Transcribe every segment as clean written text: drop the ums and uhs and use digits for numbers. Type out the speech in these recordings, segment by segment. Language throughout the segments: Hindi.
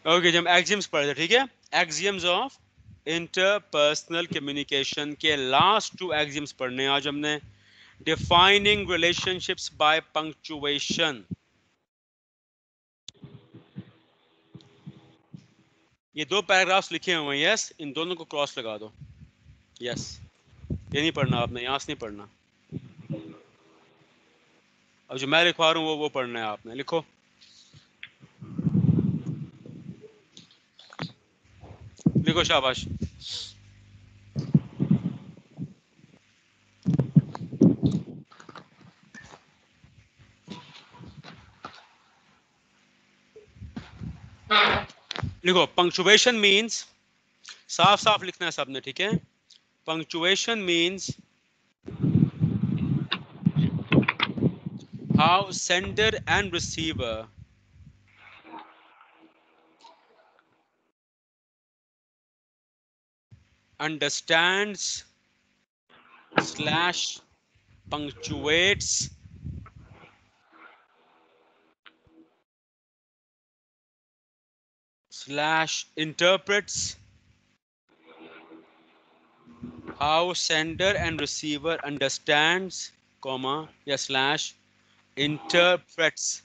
ओके, जब एक्सियम्स पढ़े थे, ठीक है, एक्सियम्स ऑफ इंटरपर्सनल कम्युनिकेशन के लास्ट 2 एक्सियम्स पढ़ने आज हमने। डिफाइनिंग रिलेशनशिप्स बाय पंक्चुएशन, ये 2 पैराग्राफ्स लिखे हुए हैं, यस, इन दोनों को क्रॉस लगा दो, यस, ये नहीं पढ़ना आपने, यहाँ से नहीं पढ़ना। अब जो मैं लिखवा रहा हूँ वो पढ़ना है आपने, लिखो। लिखो, शाबाश। लिखो, पंक्चुएशन मीन्स, साफ साफ लिखना है सबने, ठीक है। Punctuation means how sender and receiver understands slash punctuates slash interprets how sender and receiver understands comma या slash interprets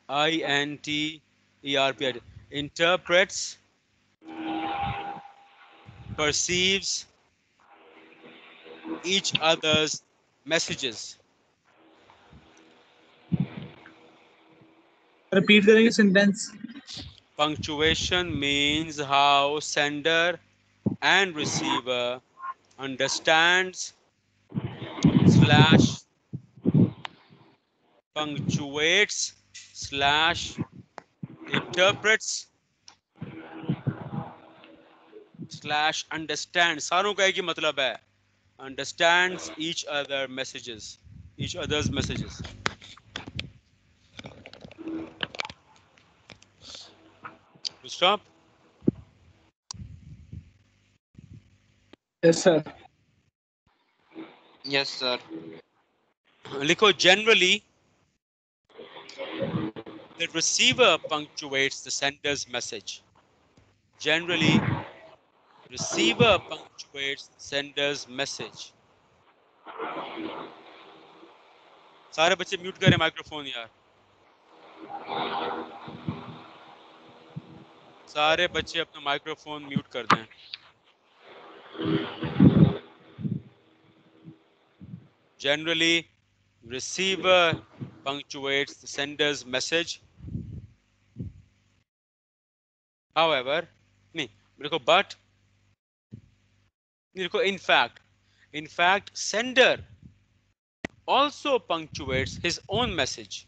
interprets interprets perceives each other's messages. Repeat करेंगे sentence. Punctuation means how sender and receiver understands slash punctuates slash interprets slash understands, सारों का एक ही मतलब है, understands each other's messages. Stop. Yes sir. Yes sir. लिखो, generally the receiver punctuates the sender's message. Generally receiver punctuates the sender's message. सारे बच्चे म्यूट करें माइक्रोफोन यार, सारे बच्चे अपना माइक्रोफोन म्यूट कर दें। Generally receiver punctuates the sender's message. However, नहीं देखो, but देखो, in fact sender also punctuates his own message.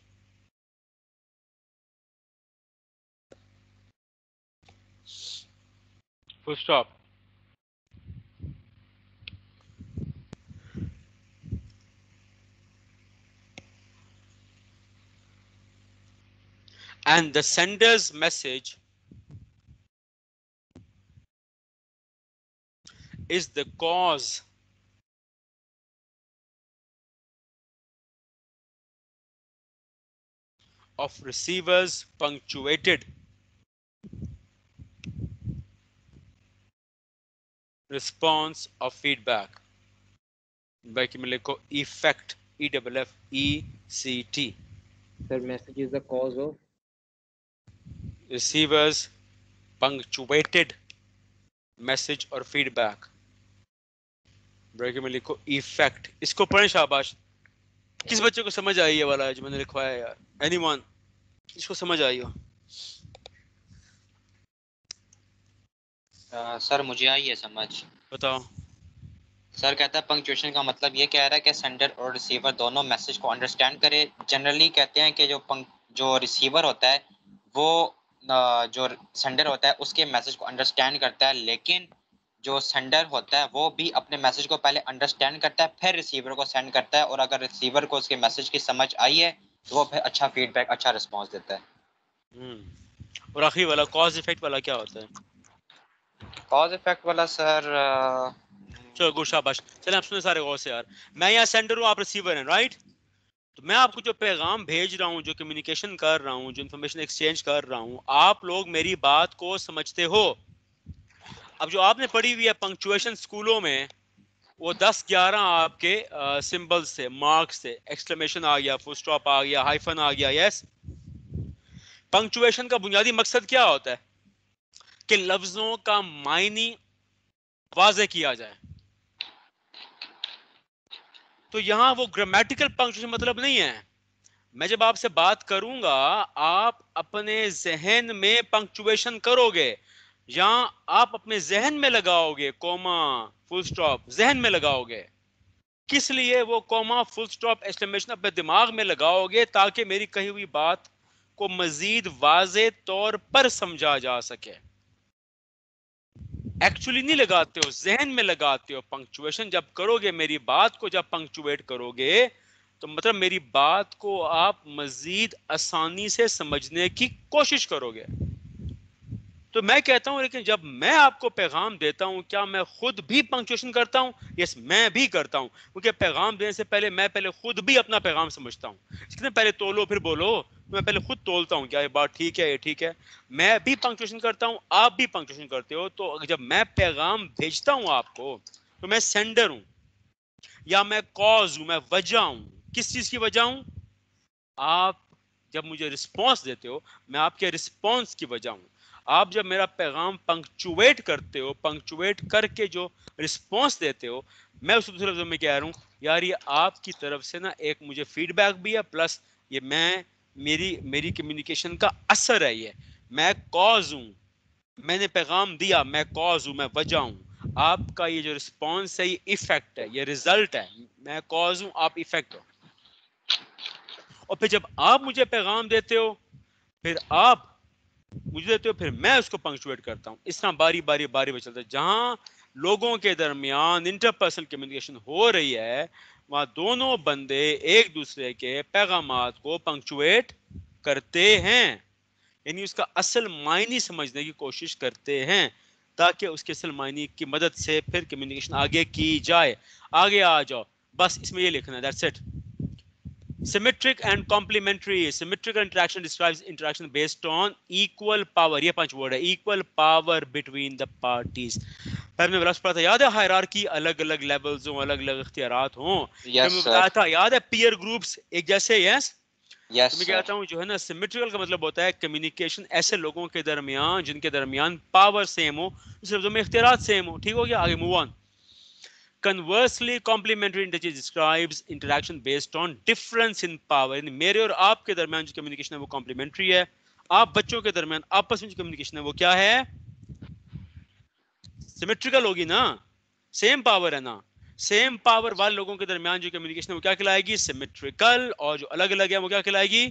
Full stop. And the sender's message is the cause of receiver's punctuated response of feedback. बाकी में लिखो effect, EFFECT. Sir, message is the cause of receiver's punctuated message और feedback. ब्रैकेट में लिखो effect. इसको पढ़ें, शाबाश। किस बच्चे को समझ आई है वाला जो मैंने लिखवाया यार? Anyone? इसको समझ आई हो? सर मुझे आई है समझ। बताओ। सर कहता है पंक्चुएशन का मतलब ये कह रहा है कि सेंडर और रिसीवर दोनों मैसेज को अंडरस्टैंड करे। जनरली कहते हैं कि जो रिसीवर होता है वो जो सेंडर होता है उसके मैसेज को अंडरस्टैंड करता है, लेकिन जो सेंडर होता है वो भी अपने मैसेज को पहले अंडरस्टैंड करता है फिर रिसीवर को सेंड करता है, और अगर रिसीवर को उसके मैसेज की समझ आई है तो वो फिर अच्छा फीडबैक, अच्छा रिस्पॉन्स देता है। और आखिरी वाला कॉज इफेक्ट वाला क्या होता है? कॉज इफेक्ट वाला सर चलो गुड, शाबाश। चलें आप सुने सारे गौर से यार। मैं यहाँ सेंडर हूँ, आप रिसीवर हैं, राइट? तो मैं आपको जो पैगाम भेज रहा हूँ, जो कम्युनिकेशन कर रहा हूँ, जो इन्फॉर्मेशन एक्सचेंज कर रहा हूँ, आप लोग मेरी बात को समझते हो। अब जो आपने पढ़ी हुई है पंक्चुएशन स्कूलों में, वो 10-11 आपके सिंबल्स थे, मार्क्स थे, एक्सक्लेमेशन आ गया, फुल स्टॉप आ गया, हाइफन आ गया। यस, पंक्चुएशन का बुनियादी मकसद क्या होता है कि लफ्जों का मायनी वाज़े किया जाए। तो यहां वो ग्रामेटिकल पंक्चुएशन मतलब नहीं है। मैं जब आपसे बात करूंगा, आप अपने जहन में पंक्चुएशन करोगे, या आप अपने जहन में लगाओगे कोमा फुल स्टॉप, जहन में लगाओगे। किस लिए वो कोमा फुल स्टॉप एक्सक्लेमेशन अपने दिमाग में लगाओगे? ताकि मेरी कही हुई बात को मजीद वाज़े तौर पर समझा जा सके। एक्चुअली नहीं लगाते हो, जहन में लगाते हो। पंक्चुएशन जब करोगे, मेरी बात को जब पंक्चुएट करोगे, तो मतलब मेरी बात को आप मजीद आसानी से समझने की कोशिश करोगे। तो मैं कहता हूं, लेकिन जब मैं आपको पैगाम देता हूं, क्या मैं खुद भी पंक्चुएशन करता हूं? यस, मैं भी करता हूं, क्योंकि पैगाम देने से पहले मैं पहले खुद भी अपना पैगाम समझता हूं। जितने पहले तोलो फिर बोलो, तो मैं पहले खुद तोलता हूं, क्या ये बात ठीक है, ये ठीक है। मैं भी पंक्चुएशन करता हूं, आप भी पंक्चुएशन करते हो। तो जब मैं पैगाम भेजता हूं आपको, तो मैं सेंडर हूं, या मैं कॉज हूं, मैं वजह हूं। किस चीज की वजह हूं? आप जब मुझे रिस्पॉन्स देते हो, मैं आपके रिस्पॉन्स की वजह हूं। आप जब मेरा पैगाम पंक्चुएट करते हो, पंक्चुएट करके जो रिस्पॉन्स देते हो, मैं उस दूसरे लफ्ज़ों में कह रहा हूं, यार ये आपकी तरफ से ना एक मुझे फीडबैक भी है, प्लस ये मैं मेरी मेरी कम्युनिकेशन का असर है। ये मैं कॉज हूं, मैंने पैगाम दिया, मैं कॉज हूं, मैं वजह हूं। आपका ये जो रिस्पॉन्स है, ये इफेक्ट है, ये रिजल्ट है। मैं कॉज हूं, आप इफेक्ट हो। और फिर जब आप मुझे पैगाम देते हो, फिर आप मुझे देते हो, फिर मैं उसको पंक्चुएट करता हूं। इस तरह बारी बारी बारी चलता है। जहां लोगों के दरमियान इंटरपर्सनल कम्युनिकेशन हो रही है, वहां दोनों बंदे एक दूसरे के पैगामात को पंक्चुएट करते हैं, यानी उसका असल मायने समझने की कोशिश करते हैं, ताकि उसके असल मायने की मदद से फिर कम्युनिकेशन आगे की जाए। आगे आ जाओ, बस इसमें ये लिखना है, that's it. Symmetric and complementary. Symmetrical interaction describes interaction based on equal power. ये 5 वर्ड है, equal power between the parties. पर मैंने लफ्ज़ पढ़ा था, याद है हायरार्की, अलग अलग लेवल्स हो, अलग अलग इख्तियारात हो। यस मैं सर, बताया था, याद है पीयर ग्रुप्स एक जैसे। यस, यस तो मैं सर, कहता हूँ जो है ना, सिमेट्रिकल का मतलब होता है कम्युनिकेशन ऐसे लोगों के दरमियान जिनके दरमियान पावर सेम हो, इस लफ्ज़ों में इख्तियारात सेम हो। ठीक हो गया, आगे move on. Conversely, complementary interchange describes interaction based on difference in power. यानी मेरे और आपके दरमियान जो कम्युनिकेशन है वो कॉम्प्लीमेंट्री है। आप बच्चों के दरमियान आपस में जो कम्युनिकेशन है वो क्या है? सिमेट्रिकल होगी ना, सेम पावर है ना। सेम पावर वाले लोगों के दरमियान जो कम्युनिकेशन है वो क्या कहलाएगी? सिमेट्रिकल। और जो अलग अलग है वो क्या कहलाएगी?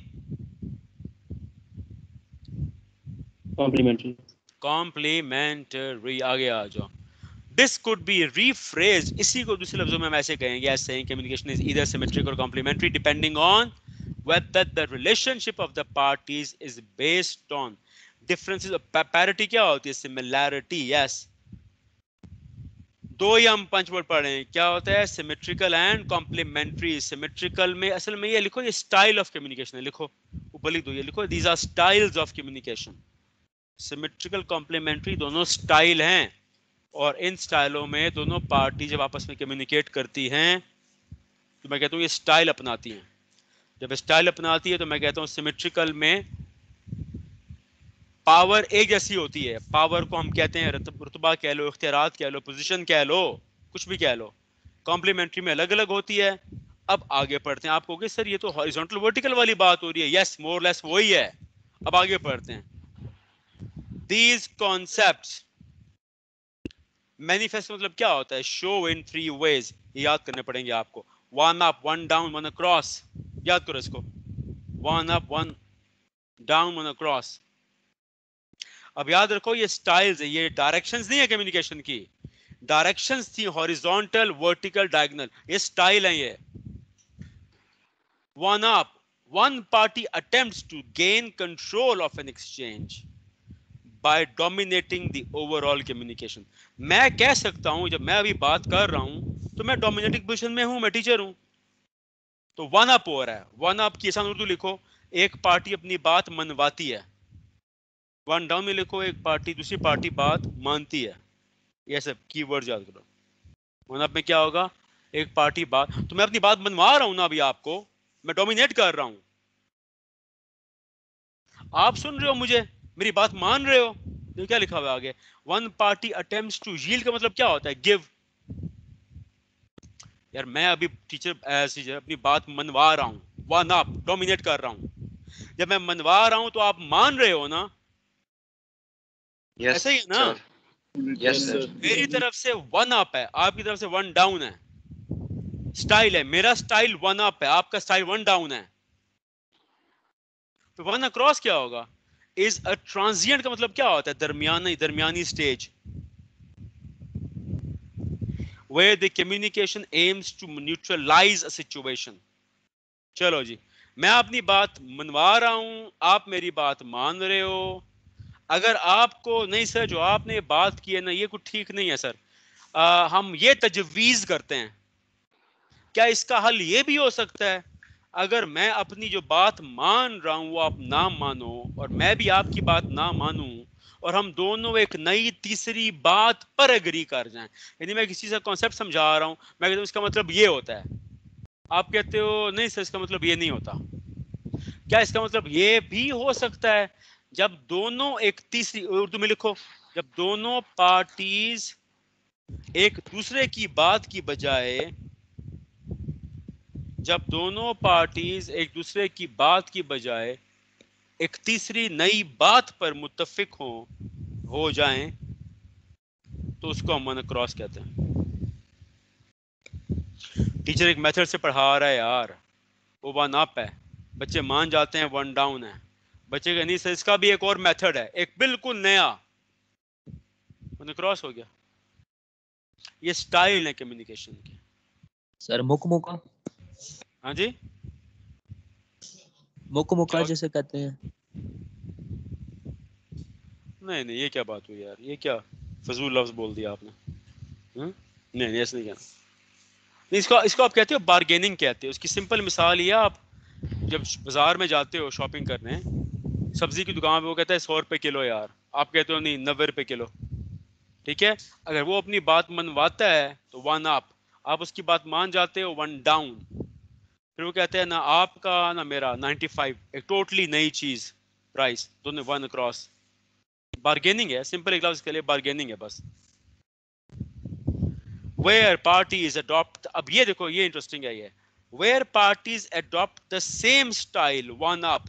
Complementary. कॉम्प्लीमेंट्री। आगे आ जाओ। This could be rephrased. इसी को दूसरे लफ्जों में हम ऐसे कहेंगे, as saying communication is either symmetric or complementary depending on whether the relationship of the parties is based on differences of parity। क्या होती है? Similarity। Yes, दो ही हम पंच वर्ड पढ़ रहे हैं। क्या होता है? Symmetrical and complementary. सिमेट्रिकल में असल में ये लिखो, ये स्टाइल ऑफ कम्युनिकेशन है। लिखो, ऊपर लिख दो, ये लिखो, these are styles of communication. Symmetrical complementary दोनों स्टाइल हैं, और इन स्टाइलों में दोनों पार्टी जब आपस में कम्युनिकेट करती हैं, तो मैं कहता हूँ ये स्टाइल अपनाती हैं। जब स्टाइल अपनाती है तो मैं कहता हूँ सिमेट्रिकल में पावर एक जैसी होती है। पावर को हम कहते हैं रुतबा कह लो, इख्तियारात कह लो, पोजीशन कह लो, कुछ भी कह लो। कॉम्प्लीमेंट्री में अलग अलग होती है। अब आगे पढ़ते हैं। आप कहोगे सर ये तो हॉरिजॉन्टल वर्टिकल वाली बात हो रही है। यस, मोर लेस वही है। अब आगे पढ़ते हैं। दीज कॉन्सेप्ट्स, मैनिफेस्ट मतलब क्या होता है? Show in 3 ways. ये याद करने पड़ेंगे आपको। 1 अप, 1 डाउन, 1 अक्रॉस। याद करो इसको, 1 अप, 1 डाउन, 1 अक्रॉस। अब याद रखो ये स्टाइल्स है, ये डायरेक्शंस नहीं है कम्युनिकेशन की। डायरेक्शंस थी हॉरिजॉन्टल, वर्टिकल, डायगोनल, ये स्टाइल है। ये 1 up, one party attempts to gain control of an exchange by dominating the overall communication। मैं कह सकता हूं, जब मैं अभी बात कर रहा हूं तो मैं डोमिनेटिंग पोजीशन में हूं, मैं टीचर हूं। तो वन अप हो रहा है। वन अप की आसान उर्दू लिखो, एक पार्टी अपनी बात मनवाती है। वन डाउन में लिखो, एक पार्टी दूसरी पार्टी बात मानती है। ये सब कीवर्ड याद करो। वन अप में क्या होगा, एक पार्टी बात, तो मैं अपनी बात मनवा रहा हूं ना अभी आपको, मैं डोमिनेट कर रहा हूं, आप सुन रहे हो मुझे, मेरी बात मान रहे हो। तो क्या लिखा हुआ है आगे, one party attempts to yield का मतलब क्या होता है, गिव। यार मैं अभी टीचर अपनी बात मनवा रहा हूं, वन अप डोमिनेट कर रहा हूं। जब मैं मनवा रहा हूं तो आप मान रहे हो ना, यस ऐसा ही है ना। Sir, yes sir. मेरी तरफ से वन अप है, आपकी तरफ से वन डाउन है। स्टाइल है, मेरा स्टाइल वन अप है, आपका स्टाइल वन डाउन है। तो वन अक्रॉस क्या होगा, इज अ ट्रांजिएंट का मतलब क्या होता है, दरमियानी stage, where the communication aims to neutralize a situation। चलो जी, मैं अपनी बात मनवा रहा हूं, आप मेरी बात मान रहे हो। अगर आपको नहीं सर जो आपने बात की है ना ये कुछ ठीक नहीं है सर, हम ये तजवीज करते हैं, क्या इसका हल ये भी हो सकता है, अगर मैं अपनी जो बात मान रहा हूं वो आप ना मानो और मैं भी आपकी बात ना मानूं और हम दोनों एक नई तीसरी बात पर एग्री कर जाएं। यानी मैं किसी से कॉन्सेप्ट समझा रहा हूं, मैं कहता हूं इसका मतलब ये होता है, आप कहते हो नहीं सर इसका मतलब ये नहीं होता। क्या इसका मतलब ये भी हो सकता है, जब दोनों एक तीसरी, उर्दू में लिखो, जब दोनों पार्टीज एक दूसरे की बात की बजाय, जब दोनों पार्टीज एक दूसरे की बात की बजाय एक तीसरी नई बात पर मुत्तफिक हो जाएं, तो उसको हम वन क्रॉस कहते हैं। टीचर एक मेथड से पढ़ा रहा है यार, वो वन अप है, बच्चे मान जाते हैं वन डाउन है, बच्चे का नहीं सर इसका भी एक और मेथड है, एक बिल्कुल नया, वन क्रॉस हो गया। ये स्टाइल है कम्युनिकेशन की। सर मुका हाँ जी, मुका जैसे कहते हैं। नहीं नहीं ये क्या बात हुई यार, ये क्या फजूल लफ्ज बोल दिया आपने। नहीं नहीं ऐसे नहीं कहना, नहीं इसको आप कहते हो बार्गेनिंग कहते हो। उसकी सिंपल मिसाल ये, आप जब बाजार में जाते हो शॉपिंग करने, सब्जी की दुकान पे वो कहता है 100 रुपए किलो यार, आप कहते हो नहीं 90 रुपए किलो, ठीक है। अगर वो अपनी बात मनवाता है तो वन अप, आप उसकी बात मान जाते हो वन डाउन। फिर वो कहते हैं ना आपका ना मेरा 95, एक टोटली नई चीज प्राइस, दोनों वन क्रॉस। बार्गेनिंग है, सिंपल एक लफ्ज के लिए बार्गेनिंग है बस। Where parties adopt, अब ये देखो ये इंटरेस्टिंग है ये, where parties adopt the same style one up,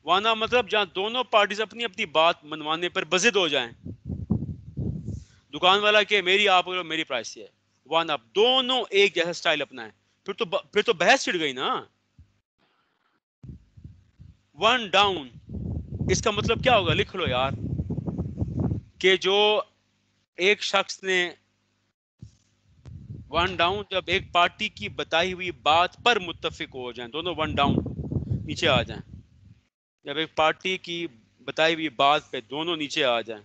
one up मतलब जहां दोनों पार्टीज अपनी अपनी बात मनवाने पर बजिद हो जाएं। दुकान वाला के मेरी आप और मेरी प्राइस है, वन अप, दोनों एक जैसा स्टाइल अपनाएं, फिर तो बहस छिड़ गई ना। वन डाउन, इसका मतलब क्या होगा, लिख लो यार, कि जो एक शख्स ने वन डाउन, जब एक पार्टी की बताई हुई बात पर मुत्तफिक हो जाएं, दोनों वन डाउन नीचे आ जाएं, जब एक पार्टी की बताई हुई बात पे दोनों नीचे आ जाएं।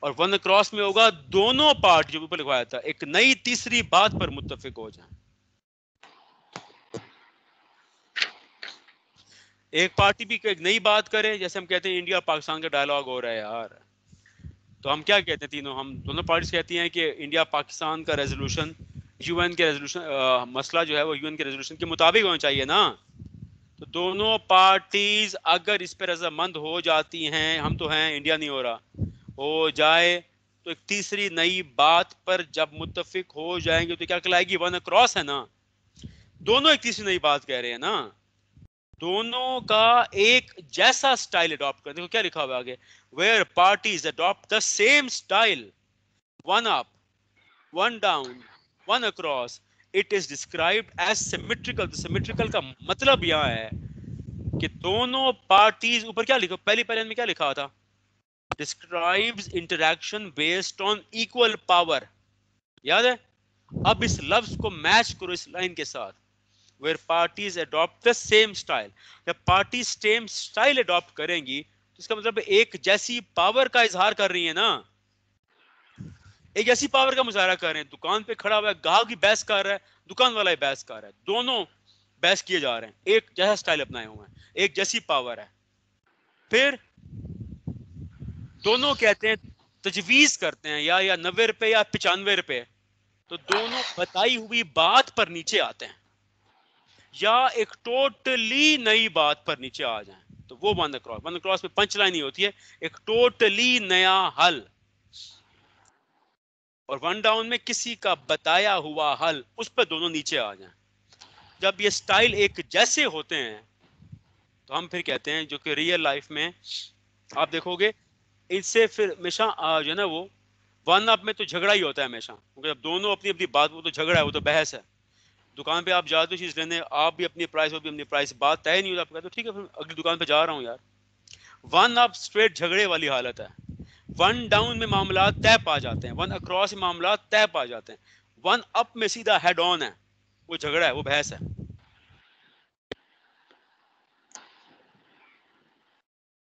और वन क्रॉस में होगा दोनों पार्टी, जो ऊपर लिखवाया था, एक नई तीसरी बात पर मुत्तफिक हो जाएं। एक पार्टी भी एक नई बात करे, जैसे हम कहते हैं इंडिया और पाकिस्तान का डायलॉग हो रहा है यार, तो हम क्या कहते हैं तीनों, हम दोनों पार्टीज कहती हैं कि इंडिया पाकिस्तान का रेजोल्यूशन, यूएन के रेजोल्यूशन, मसला जो है वो यूएन के रेजोल्यूशन के मुताबिक होना चाहिए ना। तो दोनों पार्टीज अगर इस पर रजामंद हो जाती हैं, हम तो हैं इंडिया नहीं हो रहा, हो जाए, तो एक तीसरी नई बात पर जब मुत्तफिक हो जाएंगे तो क्या कहलाएगी, वन क्रॉस है ना। दोनों एक तीसरी नई बात कह रहे हैं ना, दोनों का एक जैसा स्टाइल अडॉप्ट कर, देखो क्या लिखा हुआ आगे, where parties adopt the same style, one up, one down, one across, it is described as symmetrical. Symmetrical का मतलब यह है कि दोनों पार्टीज, ऊपर क्या लिखा, पहली पैरेंट में क्या लिखा था, describes interaction based on equal power, याद है। अब इस लफ्ज को मैच करो इस लाइन के साथ, where parties adopt the same style, जब पार्टी सेम स्टाइल अडॉप्ट करेंगी तो इसका मतलब एक जैसी पावर का इजहार कर रही है ना। एक ऐसी पावर का मुजाहरा कर रहे हैं, दुकान पे खड़ा हुआ है, गाहक भी बहस कर रहा है, दुकान वाला भी बहस कर रहा है, दोनों बहस किए जा रहे हैं, एक जैसा स्टाइल अपनाए हुए हैं, एक जैसी पावर है। फिर दोनों कहते हैं, तजवीज करते हैं या 90 रुपए या 95 रुपए, तो दोनों बताई हुई बात पर नीचे आते हैं या एक टोटली नई बात पर नीचे आ जाएं, तो वो वन क्रॉस। वन क्रॉस में पंच लाइन ही होती है, एक टोटली नया हल। और वन डाउन में किसी का बताया हुआ हल, उस पर दोनों नीचे आ जाएं। जब ये स्टाइल एक जैसे होते हैं तो हम फिर कहते हैं, जो कि रियल लाइफ में आप देखोगे, इससे फिर हमेशा जो है ना, वो वन अप में तो झगड़ा ही होता है हमेशा, क्योंकि जब दोनों अपनी अपनी बात, वो तो झगड़ा है, वो तो बहस है। दुकान पे आप जाते हो चीज लेने, आप भी अपनी प्राइस, वो भी अपनी प्राइस, बात तय नहीं होती, आप कहते हो ठीक है फिर अगली दुकान पे जा रहा हूँ यार। वन अप स्ट्रेट झगड़े वाली हालत है। वन डाउन में मामला तय पा जाते हैं, वन अक्रॉस में मामला तय पा जाते हैं। वन अप में सीधा हेड ऑन है, वो झगड़ा है, वो बहस है।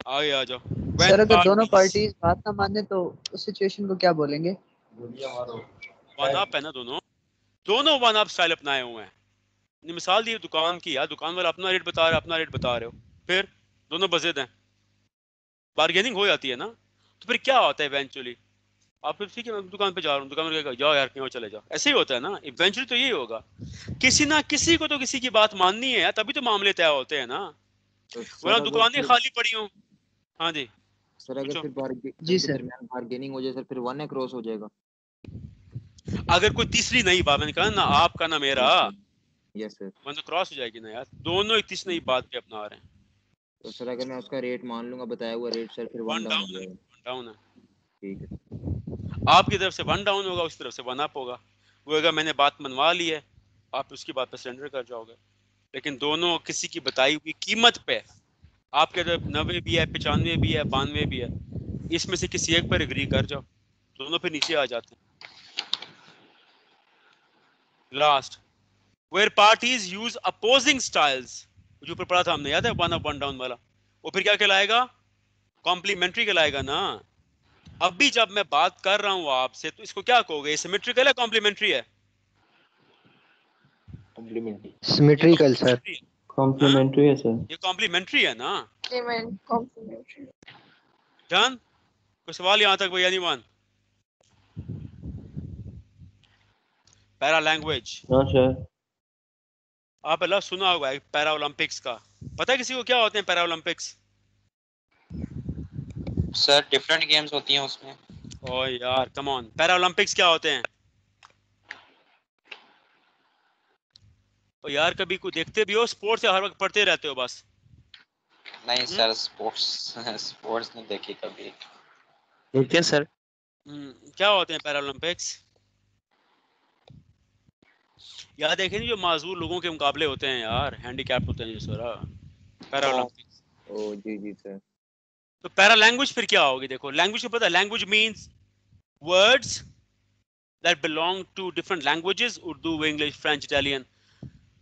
आगे आ जाओ। सर अगर दोनों पार्टीज बात ना माने तो उस सिचुएशन को क्या बोलेंगे? वन अप है ना, दोनों वन अप स्टाइल अपनाए हुए हैं। मिसाल दी दुकान की, यार दुकान वाला अपना रेट बता रहा है, अपना रेट बता रहे हो, फिर दोनों बज़िद हैं, बार्गेनिंग हो जाती है ना, तो फिर क्या होता है इवेंचुअली, आप फिर ठीक है मैं दुकान पे जा रहा हूँ, दुकान पे जाओ यार कहीं और चले जाओ, ऐसे ही होता है ना इवेंचुअली, तो यही होगा। किसी ना किसी को तो किसी की बात माननी है, तभी तो मामले तय होते हैं ना, वरना दुकानें खाली पड़ी हों। हाँ जी सर, अगर फिर जी सर, बार्गेनिंग हो जाए सर, फिर वन क्रॉस हो जाएगा। अगर कोई तीसरी नई बात, मैंने कहा ना आपका ना मेरा, यस सर। वन तो क्रॉस हो जाएगी ना यार, दोनों एक तीसरी नई बात पे अपना रहे हैं। तो सर अगर मैं उसका रेट मान लूंगा, बताया हुआ रेट, सर फिर वन डाउन हो जाएगा। वन डाउन है, ठीक है। आपकी तरफ से वन डाउन होगा, उसकी तरफ से वन अप होगा। वो अगर मैंने बात मनवा ली है, आप उसकी बात पर सरेंडर कर जाओगे, लेकिन दोनों किसी की बताई हुई कीमत पे, आपके तरफ 90 भी है, 95 भी है, 92 भी है, इसमें से किसी एक पर एग्री कर जाओ, दोनों पे नीचे आ जाते हैं। Last, where parties use opposing styles, जो ऊपर पढ़ा था हमने, याद है वन अप वन डाउन वाला, वो फिर क्या कहलाएगा? कॉम्प्लीमेंट्री कहलाएगा ना। अभी जब मैं बात कर रहा हूं आपसे, तो इसको क्या कहोगे, सिमेट्रिकल है कॉम्प्लीमेंट्री है? Symmetrical sir. कॉम्प्लीमेंट्री है सर। ये कॉम्प्लीमेंट्री है ना। कॉम्प्लीमेंट्री। डन? कोई सवाल यहां तक भैया? नहीं मान पैरा लैंग्वेज, हाँ सर। आप अल्लाह सुना होगा पैरा ओलंपिक्स का, पता है किसी को क्या होते हैं para Olympics? Sir different games होती हैं उसमें। ओ यार कम ऑन, पैरा ओलंपिक्स क्या होते हैं? ओ यार कभी कोई देखते भी हो स्पोर्ट्स या हर वक्त पढ़ते रहते हो बस? नहीं सर, स्पोर्ट्स नहीं देखी कभी। ठीक है सर। क्या होते हैं पैरा ओलंपिक्स? यार देखें, जो माजूर लोगों के मुकाबले होते हैं यार, हैंडीकैप्ड होते हैं जो सारा, पैरा ओलंपिक्स। ओ जी जी सर। तो पैरा लैंग्वेज फिर क्या होगी? देखो लैंग्वेज को पता है, language means words that belong to different languages, Urdu, English, French, Italian.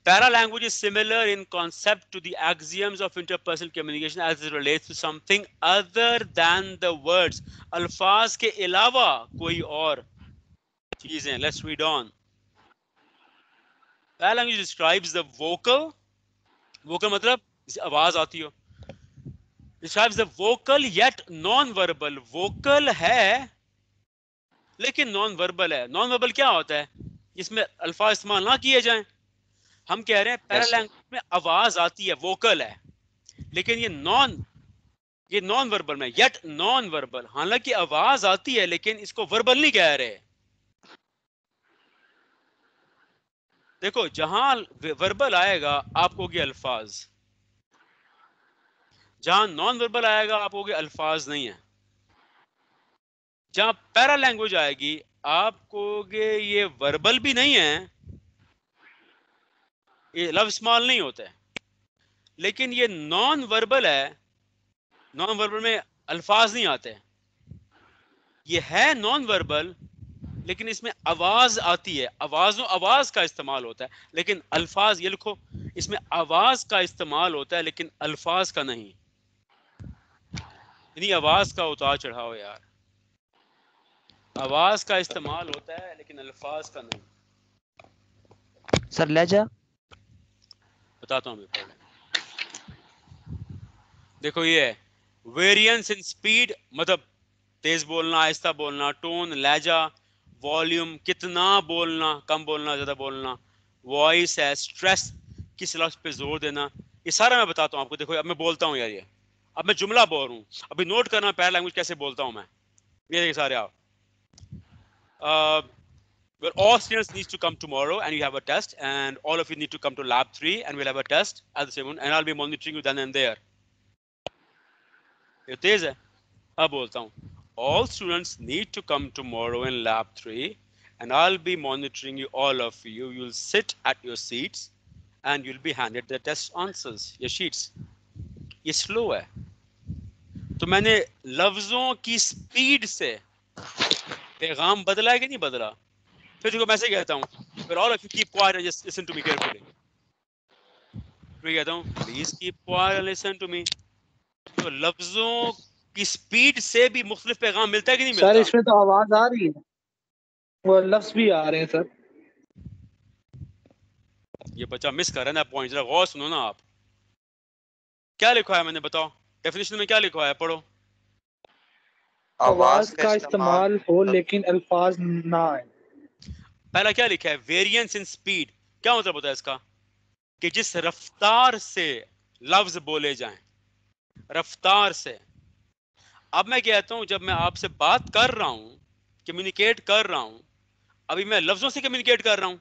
Para language is similar in concept to the axioms of interpersonal communication as it relates to something other than the words. अल्फाज के अलावा कोई और चीजें। Let's read on. Para language describes the vocal मतलब आवाज आती हो, describes the vocal yet non-verbal. vocal है लेकिन नॉन वर्बल है। नॉन वर्बल क्या होता है? इसमें अल्फाज इस्तेमाल ना किए जाएं। हम कह रहे हैं पैरा लैंग्वेज में आवाज आती है, वोकल है, लेकिन ये नॉन वर्बल में, येट नॉन वर्बल, हालांकि आवाज आती है लेकिन इसको वर्बल नहीं कह रहे। देखो जहां वर्बल आएगा आप कहोगे अल्फाज, जहां नॉन वर्बल आएगा आप कहोगे अल्फाज नहीं है। जहां पैरा लैंग्वेज आएगी आप कहोगे ये वर्बल भी नहीं है, ये लफ्ज इस्तेमाल नहीं होता है, लेकिन ये नॉन वर्बल है, नॉन वर्बल में अल्फाज नहीं आते। ये है नॉन वर्बल लेकिन इसमें आवाज आती है, आवाज का इस्तेमाल होता है, लेकिन अल्फाज, ये लिखो, इसमें आवाज का इस्तेमाल होता है लेकिन अल्फाज का नहीं। यानी आवाज का उतार चढ़ाव यार। आवाज का इस्तेमाल होता है लेकिन अल्फाज का नहीं। सर लहजा। बताता हूँ मैं। देखो ये है वेरिएंस इन स्पीड, मतलब तेज बोलना, आहिस्ता बोलना, टोन, लहजा, वॉल्यूम, कितना बोलना, कम बोलना, ज्यादा बोलना, वॉइस है, स्ट्रेस, किस लफ्ज पे जोर देना, ये सारा मैं बताता हूँ आपको। देखो अब मैं बोलता हूँ यार, ये अब मैं जुमला बोल रहा हूँ, अभी नोट करना पैरा लैंग्वेज कैसे बोलता हूँ मैं। ये देखिए सारे आप well, all students need to come tomorrow and you have a test and all of you need to come to lab 3 and we'll have a test at the same one and I'll be monitoring you then and there. ये तेज है। अब बोलता हूँ all students need to come tomorrow in lab 3 and I'll be monitoring you, all of you. You'll sit at your seats and you'll be handed the test answers, your sheets. ये स्लो है तो मैंने लफ्जों की स्पीड से पैगाम बदला है कि नहीं बदला। फिर देखो मैं ऐसे कहता हूँ फिर all of you keep quiet and just listen to me carefully. फिर कहता हूँ please keep quiet and listen to me. तो लफ्जों की स्पीड से भी मुख्तलिफ पैगाम मिलता है कि नहीं मिलता। सर इसमें तो आवाज आ रही है, वो लफ्ज भी आ रहे हैं सर। ये बच्चा मिस कर रहा है ना पॉइंट, जरा गौर सुनो ना आप। क्या लिखा है मैंने, बताओ डेफिनेशन में क्या लिखा है, पढ़ो। आवाज का इस्तेमाल हो लेकिन अल्फाज ना आए। पहला क्या लिखा है, वेरिएंस इन स्पीड। क्या मतलब होता है इसका, कि जिस रफ्तार से लफ्ज बोले जाएं, रफ्तार से। अब मैं कहता हूं जब मैं आपसे बात कर रहा हूं, कम्युनिकेट कर रहा हूं, अभी मैं लफ्जों से कम्युनिकेट कर रहा हूं,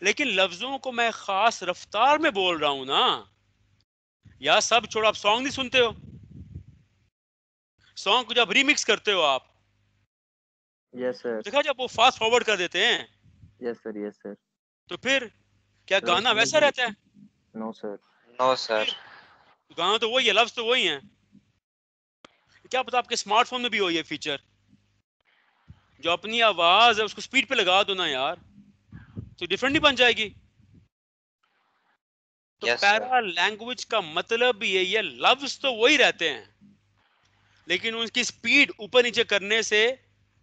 लेकिन लफ्जों को मैं खास रफ्तार में बोल रहा हूं ना। या सब छोड़ो, आप सॉन्ग नहीं सुनते हो, सॉन्ग को जब रीमिक्स करते हो आप, यस सर। देखा जब वो फास्ट फॉरवर्ड कर देते हैं, यस सर। Yes sir. तो फिर क्या गाना वैसा रहता है? No sir. No sir. गाना तो वही है, लफ्ज तो वही है। क्या पता आपके स्मार्टफोन में भी हो ये फीचर, जो अपनी आवाज है उसको स्पीड पे लगा दो ना यार, तो डिफरेंट नहीं बन जाएगी। तो पैरा लैंग्वेज का मतलब भी यही है, लफ्ज तो वही रहते हैं लेकिन उनकी स्पीड ऊपर नीचे करने से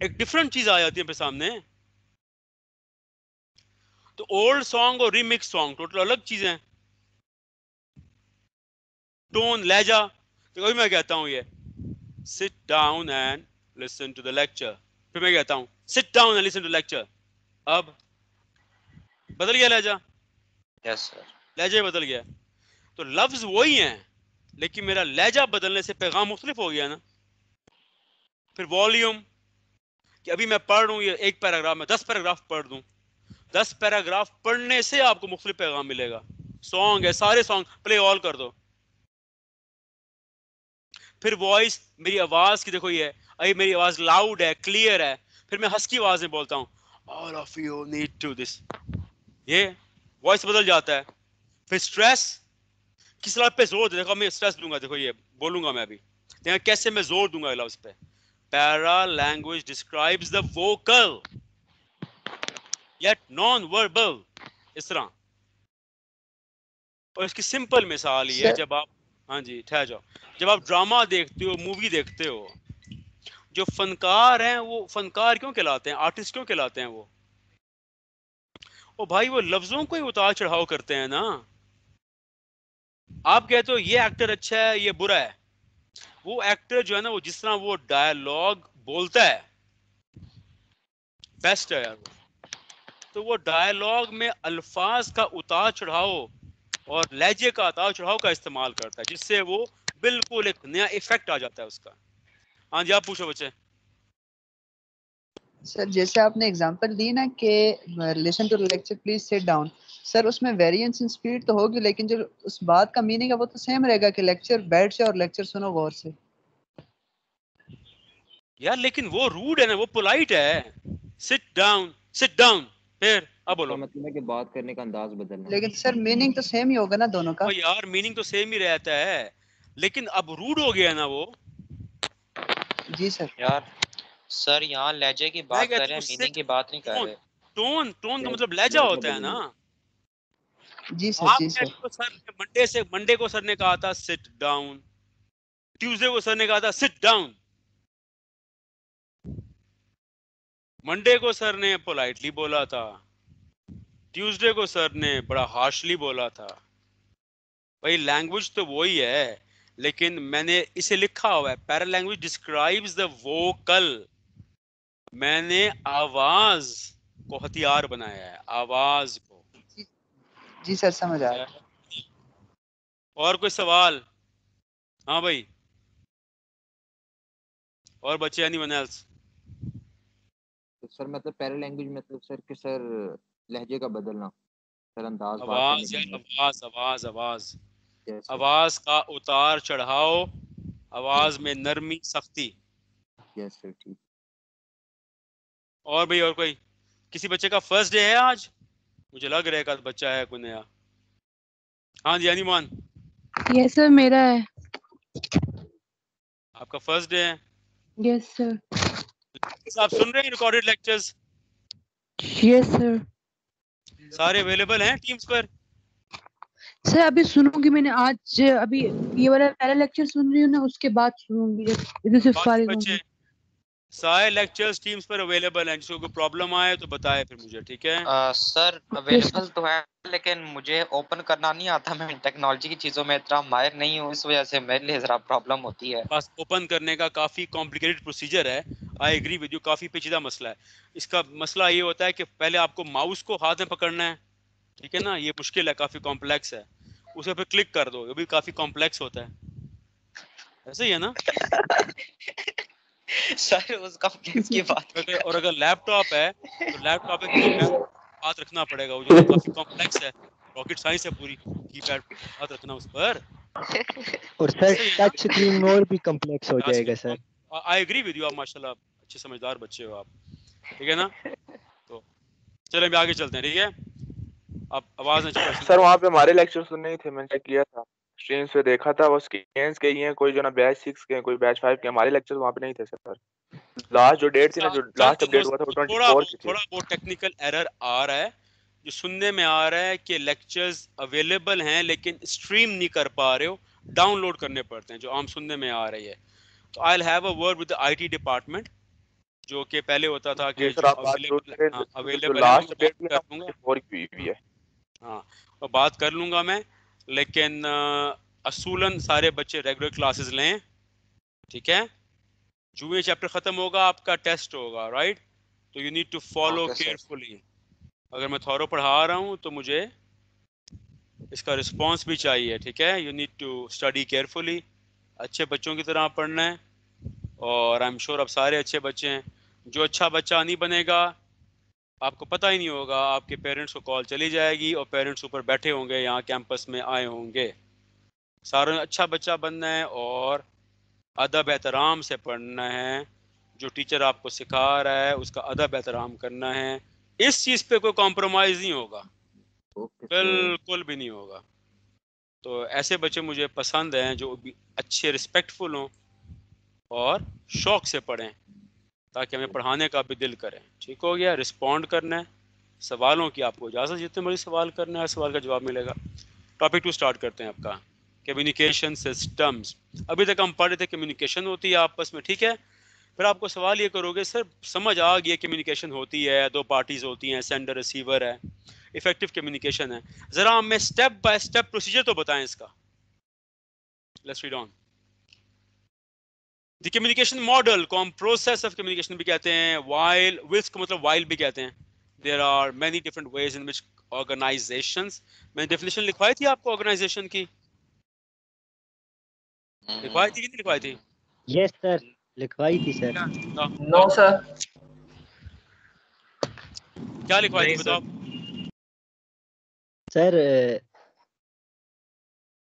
एक डिफरेंट चीज आ जाती है फिर सामने। तो ओल्ड सॉन्ग और रीमिक्स सॉन्ग टोटल अलग चीजें हैं। टोन, लहजा, तो वही मैं कहता हूं ये sit down and listen to the lecture, फिर मैं कहता हूं sit down and listen to lecture। अब बदल गया लहजा। Yes sir. लहजा बदल गया, तो लफ्ज वही हैं लेकिन मेरा लहजा बदलने से पैगाम मुख्तलिफ हो गया ना। फिर वॉल्यूम, कि अभी मैं पढ़ रहा हूं ये एक पैराग्राफ में 10 पैराग्राफ पढ़ दूं, 10 पैराग्राफ पढ़ने से आपको मुख्तलिफ पैगाम मिलेगा। सॉन्ग है, सारे सॉन्ग प्ले ऑल कर दो। फिर वॉइस, मेरी आवाज की देखो, ये अभी मेरी आवाज लाउड है, क्लियर है, फिर मैं हस्की आवाज में बोलता हूँ all of you need to this, ये वॉइस बदल जाता है। फिर स्ट्रेस, किस लफ्ज पे जोर दे, देखो मैं स्ट्रेस दूंगा, देखो ये बोलूंगा मैं अभी, देखो कैसे मैं जोर दूंगा लफ्ज पे। Para language describes the vocal yet non-verbal, इस तरह। और इसकी सिंपल मिसाल ये है, जब आप, हाँ जी ठहर जाओ, जब आप ड्रामा देखते हो, मूवी देखते हो, जो फनकार हैं वो फनकार क्यों कहलाते हैं, आर्टिस्ट क्यों कहलाते हैं वो? ओ भाई वो लफ्जों को ही उतार चढ़ाव करते हैं ना। आप कहते हो ये एक्टर अच्छा है, ये बुरा है, वो एक्टर जो है ना, वो जिस तरह वो डायलॉग बोलता है बेस्ट है यार। तो वो डायलॉग में अल्फाज का उतार चढ़ाव और लहजे का उतार चढ़ाव का इस्तेमाल करता है, जिससे वो बिल्कुल एक नया इफेक्ट आ जाता है उसका। हाँ जी आप पूछो बच्चे। सर जैसे आपने एग्जांपल दी ना कि listen to lecture please sit down, sir उसमें वेरिएंस इन स्पीड तो होगी लेकिन जो उस बात का मीनिंग है वो तो सेम रहेगा कि लेक्चर बैठ से और लेक्चर सुनो गौर से। यार लेकिन वो रूड है ना, वो पोलाइट है, सिट डाउन सिट डाउन। फिर अब बोलो। मतलब है कि बात करने का अंदाज बदलना। लेकिन सर मीनिंग तो सेम ही होगा ना दोनों का। ओ यार मीनिंग तो सेम ही रहता है लेकिन अब रूड हो गया ना वो। जी सर। यार सर यहाँ लहजे की बात कर रहे हैं, मीनिंग की बात नहीं कर रहे। टोन, टोन का मतलब लहजा होता है ना। जी सर। आप जी सर। तो सर मंडे को सर ने कहा था सिट डाउन, ट्यूसडे को सर ने कहा था सिट डाउन, मंडे को सर ने पोलाइटली बोला था, ट्यूसडे को सर ने बड़ा हार्शली बोला था। भाई लैंग्वेज तो वही है, लेकिन मैंने इसे लिखा हुआ है, para language describes the vocal. मैंने आवाज को हथियार बनाया है, आवाज को। जी सर समझ आ रहा है। और कोई सवाल? हाँ भाई, और बच्चे एनीवन एल्स? तो सर मतलब पैरा लैंग्वेज मतलब सर कि सर लहजे का बदलना, सर अंदाज बात आवाज करने यार, का। आवाज यस सर। आवाज का उतार चढ़ाव, आवाज में नरमी सख्ती। यस सर ठीक। और भाई और कोई? किसी बच्चे का फर्स्ट डे है आज? मुझे लग रहा है कि बच्चा है कोई नया। हाँ जी एनीवन? यस सर मेरा है। आपका फर्स्ट डे है? Yes sir. आप सुन रहे हैं रिकॉर्डेड लेक्चर्स? Yes sir. सारे अवेलेबल हैं टीम्स पर? सर अभी सुनूंगी, मैंने आज अभी ये वाला पहला लेक्चर सुन रही हूँ ना, उसके बाद सुनूंगी इधर से बाकी फारिग बच्चे होंगी। सारे लेक्चर्स टीम्स पर अवेलेबल हैं, जिसको कोई प्रॉब्लम आए तो बताए फिर मुझे, ठीक है? सर अवेलेबल तो है, लेकिन मुझे ओपन करना नहीं आता। मैं टेक्नोलॉजी की चीज़ों में इतना माहिर नहीं हूँ, इस वजह से मेरे लिए ज़रा प्रॉब्लम होती है। बस ओपन करने का काफ़ी कॉम्प्लिकेटेड प्रोसीजर है। आई एग्री विद यू, काफ़ी पेचीदा मसला है। इसका मसला ये होता है कि पहले आपको माउस को हाथ में पकड़ना है, ठीक है ना? ये मुश्किल है, काफ़ी कॉम्प्लेक्स है। उसे फिर क्लिक कर दो, ये भी काफ़ी कॉम्प्लेक्स होता है। ऐसे ही है ना? सर उस कॉम्प्लेक्स की बात और अगर लैपटॉप है तो लैपटॉप पे कीपैड हाथ रखना पड़ेगा, वो जो काफ़ी कॉम्प्लेक्स है। रॉकेट साइंस है पूरी, कीपैड हाथ रखना उस पर। और सर टच स्क्रीन और भी कम्प्लेक्स हो जाएगा sir. I agree with you, आप माशाल्लाह अच्छे समझदार बच्चे हो आप, ठीक है ना? तो चलो हम आगे चलते हैं, ठीक है? आप आवाज नहीं सर वहाँ पे हमारे लेक्चर सुनने ही थे, मैंने चेक किया था, स्ट्रीम्स पे देखा था, वो स्कैन्स के ही हैं, कोई जो ना बैच 6 के, कोई बैच 5 के। हमारे लेक्चर वहाँ पे नहीं थे सर। लास्ट जो डेट थी ना, जो लास्ट अपडेट हुआ था वो 24 की थी। थोड़ा बहुत टेक्निकल एरर आ रहा है, जो सुनने में आ रहा है कि लेक्चर्स अवेलेबल हैं लेकिन स्ट्रीम नहीं कर पा रहे हो, डाउनलोड करने पड़ते हैं, जो आम सुनने में आ रही है। तो I will have a word with the IT department, जो कि पहले होता था कि सर जो आप बात जरूर करें, जो अवेलेबल है लास्ट उनको अपडेट बात भी है कर ना लूँगा। 24 की हुई है। हाँ, और बात कर लूँगा मैं, लेकिन असूलन सारे बच्चे रेगुलर क्लासेस लें, ठीक है? जो ये चैप्टर ख़त्म होगा आपका टेस्ट होगा, राइट? तो you need to follow carefully. अगर मैं थॉरो पढ़ा रहा हूँ तो मुझे इसका रिस्पांस भी चाहिए, ठीक है? You need to study carefully, अच्छे बच्चों की तरह पढ़ना है। और आई एम श्योर आप सारे अच्छे बच्चे हैं। जो अच्छा बच्चा नहीं बनेगा, आपको पता ही नहीं होगा, आपके पेरेंट्स को कॉल चली जाएगी और पेरेंट्स ऊपर बैठे होंगे, यहाँ कैंपस में आए होंगे। सारों ने अच्छा बच्चा बनना है और अदब एहतराम से पढ़ना है। जो टीचर आपको सिखा रहा है उसका अदब एहतराम करना है। इस चीज़ पे कोई कॉम्प्रोमाइज़ नहीं होगा, बिल्कुल भी नहीं होगा। तो ऐसे बच्चे मुझे पसंद हैं जो भी अच्छे रिस्पेक्टफुल हों और शौक से पढ़ें, ताकि हमें पढ़ाने का भी दिल करे। ठीक हो गया? रिस्पॉन्ड करना है सवालों की, आपको इजाज़त, जितने मर्जी सवाल करना है, सवाल का जवाब मिलेगा। टॉपिक 2 स्टार्ट करते हैं आपका, कम्युनिकेशन सिस्टम्स। अभी तक हम पढ़ रहे थे कम्युनिकेशन होती है आपस में, ठीक है? फिर आपको सवाल ये करोगे, सर समझ आ गया कम्युनिकेशन होती है, दो पार्टीज होती हैं, सेंडर रिसीवर है, इफेक्टिव कम्युनिकेशन है, जरा हमें स्टेप बाय स्टेप प्रोसीजर तो बताएं इसका। Let's read on. The communication model को हम प्रोसेस ऑफ कम्युनिकेशन भी कहते हैं, वाइल विच को मतलब वाइल भी कहते हैं। There are many different ways in which organisations, मैंने डेफिनेशन लिखवाई थी आपको ऑर्गेनाइजेशन की, लिखवाई थी कि नहीं लिखवाई थी? यस सर, लिखवाई थी सर। No sir. क्या लिखवाई थी बताओ? सर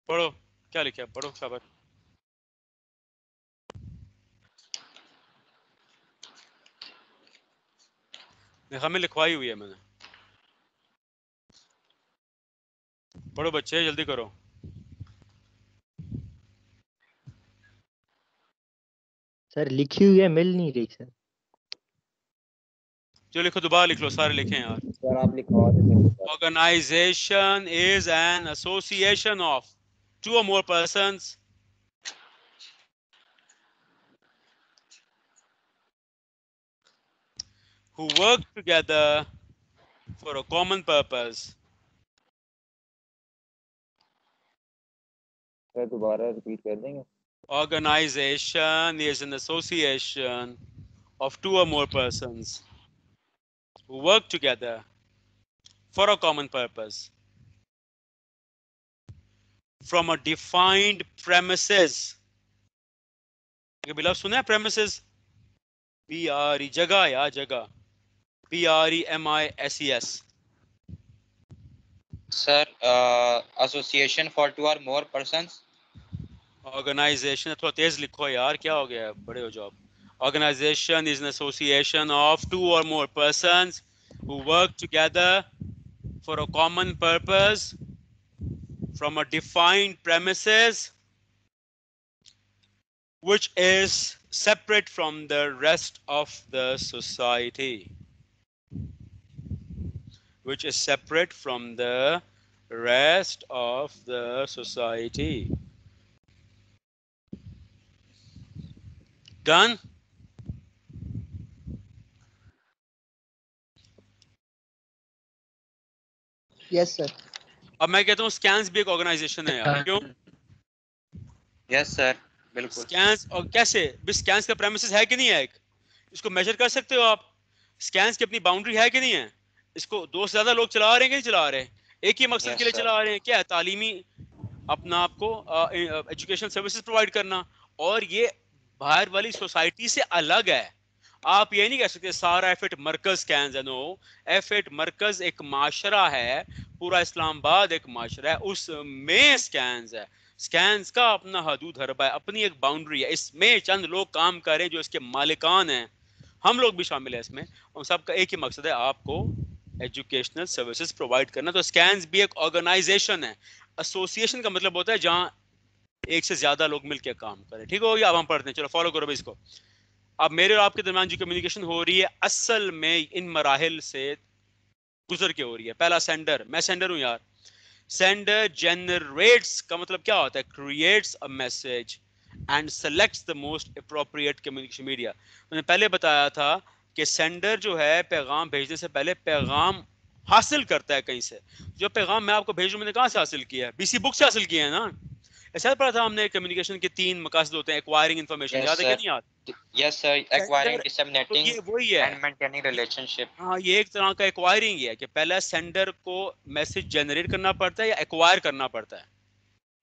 पढ़ो, क्या लिखा है, पढ़ो खबर। हमें लिखवाई हुई है मैंने, पढ़ो बच्चे जल्दी करो। सर लिखी हुई है, मिल नहीं रही सर। जो लिखो दोबारा लिख लो, सारे लिखें यार। सर आप लिखवा दें। Organisation is an association of 2 or more persons who work together for a common purpose. Sir दोबारा रिपीट कर देंगे? Organization is an association of two or more persons who work together for a common purpose from a defined premises. कभी लफ्ज़ सुना है premises? P-R-E जगह या जगह P-R-E-M-I-S-E-S. Sir, association for two or more persons. Organization थोड़ा तेज लिखो यार, क्या हो गया, बड़े हो जाओ. Organization is an association of two or more persons who work together for a common purpose from a defined premises which is separate from the rest of the society. Which is separate from the rest of the society. Done? Yes sir. अब मैं कहता हूँ स्कैन्स भी एक ऑर्गेनाइजेशन है यार, क्यों? यस सर, बिल्कुल. स्कैन्स, और कैसे भी स्कैन्स का प्रेमिसेस है कि नहीं है? एक इसको मेजर कर सकते हो आप. स्कैन्स की अपनी बाउंड्री है कि नहीं है? इसको दो से ज्यादा लोग चला रहे हैं कि नहीं चला रहे हैं? एक ही मकसद के लिए चला रहे हैं, क्या है? तालीमी अपना आपको एजुकेशन सर्विसेज प्रोवाइड करना. और ये बाहर वाली सोसाइटी से अलग है. आप ये नहीं कह सकते सारा एफेट मरकज स्कैन्स है. नो, एफेट मरकज एक माशरा है, पूरा इस्लामाबाद एक माशरा है, उसमें स्कैन्स है. स्कैन्स का अपना हदूद हरबा है, अपनी एक बाउंड्री है. इसमें चंद लोग काम कर रहे हैं जो इसके मालिकान हैं, हम लोग भी शामिल है इसमें. और सबका एक ही मकसद है, आपको एजुकेशनल सर्विसेज प्रोवाइड करना. तो स्कैन्स भी एक ऑर्गेनाइजेशन है. एसोसिएशन का मतलब होता है जहां एक से ज्यादा लोग मिलकर काम करें. ठीक हो गया? अब हम पढ़ते हैं, चलो फॉलो करो इसको. अब मेरे और आपके दरमियान जो कम्युनिकेशन हो रही है, असल में इन मराहिल से गुजर के हो रही है. पहला सेंडर, मैं सेंडर हूं यार. सेंडर जनरेट्स का मतलब क्या होता है? Creates a message and selects the most appropriate communication media. मैंने पहले बताया था कि सेंडर जो है पैगाम भेजने से पहले पैगाम हासिल करता है कहीं से. जो पैगाम मैं आपको भेजूं, मैंने कहां से हासिल किया है? बीसी बुक से हासिल किया है ना. ऐसा पढ़ा था हमने, कम्युनिकेशन के तीन मकासद होते हैं. एक्वायरिंग इंफॉर्मेशन, याद है कि नहीं याद? यस सर, एक्वायरिंग, डिसेमिनेटिंग, ये वही है, एंड मेंटेनिंग रिलेशनशिप. हाँ, ये एक तरह का एक्वायरिंग है कि पहले सेंडर को मैसेज जनरेट करना पड़ता है या एक्वायर करना पड़ता है.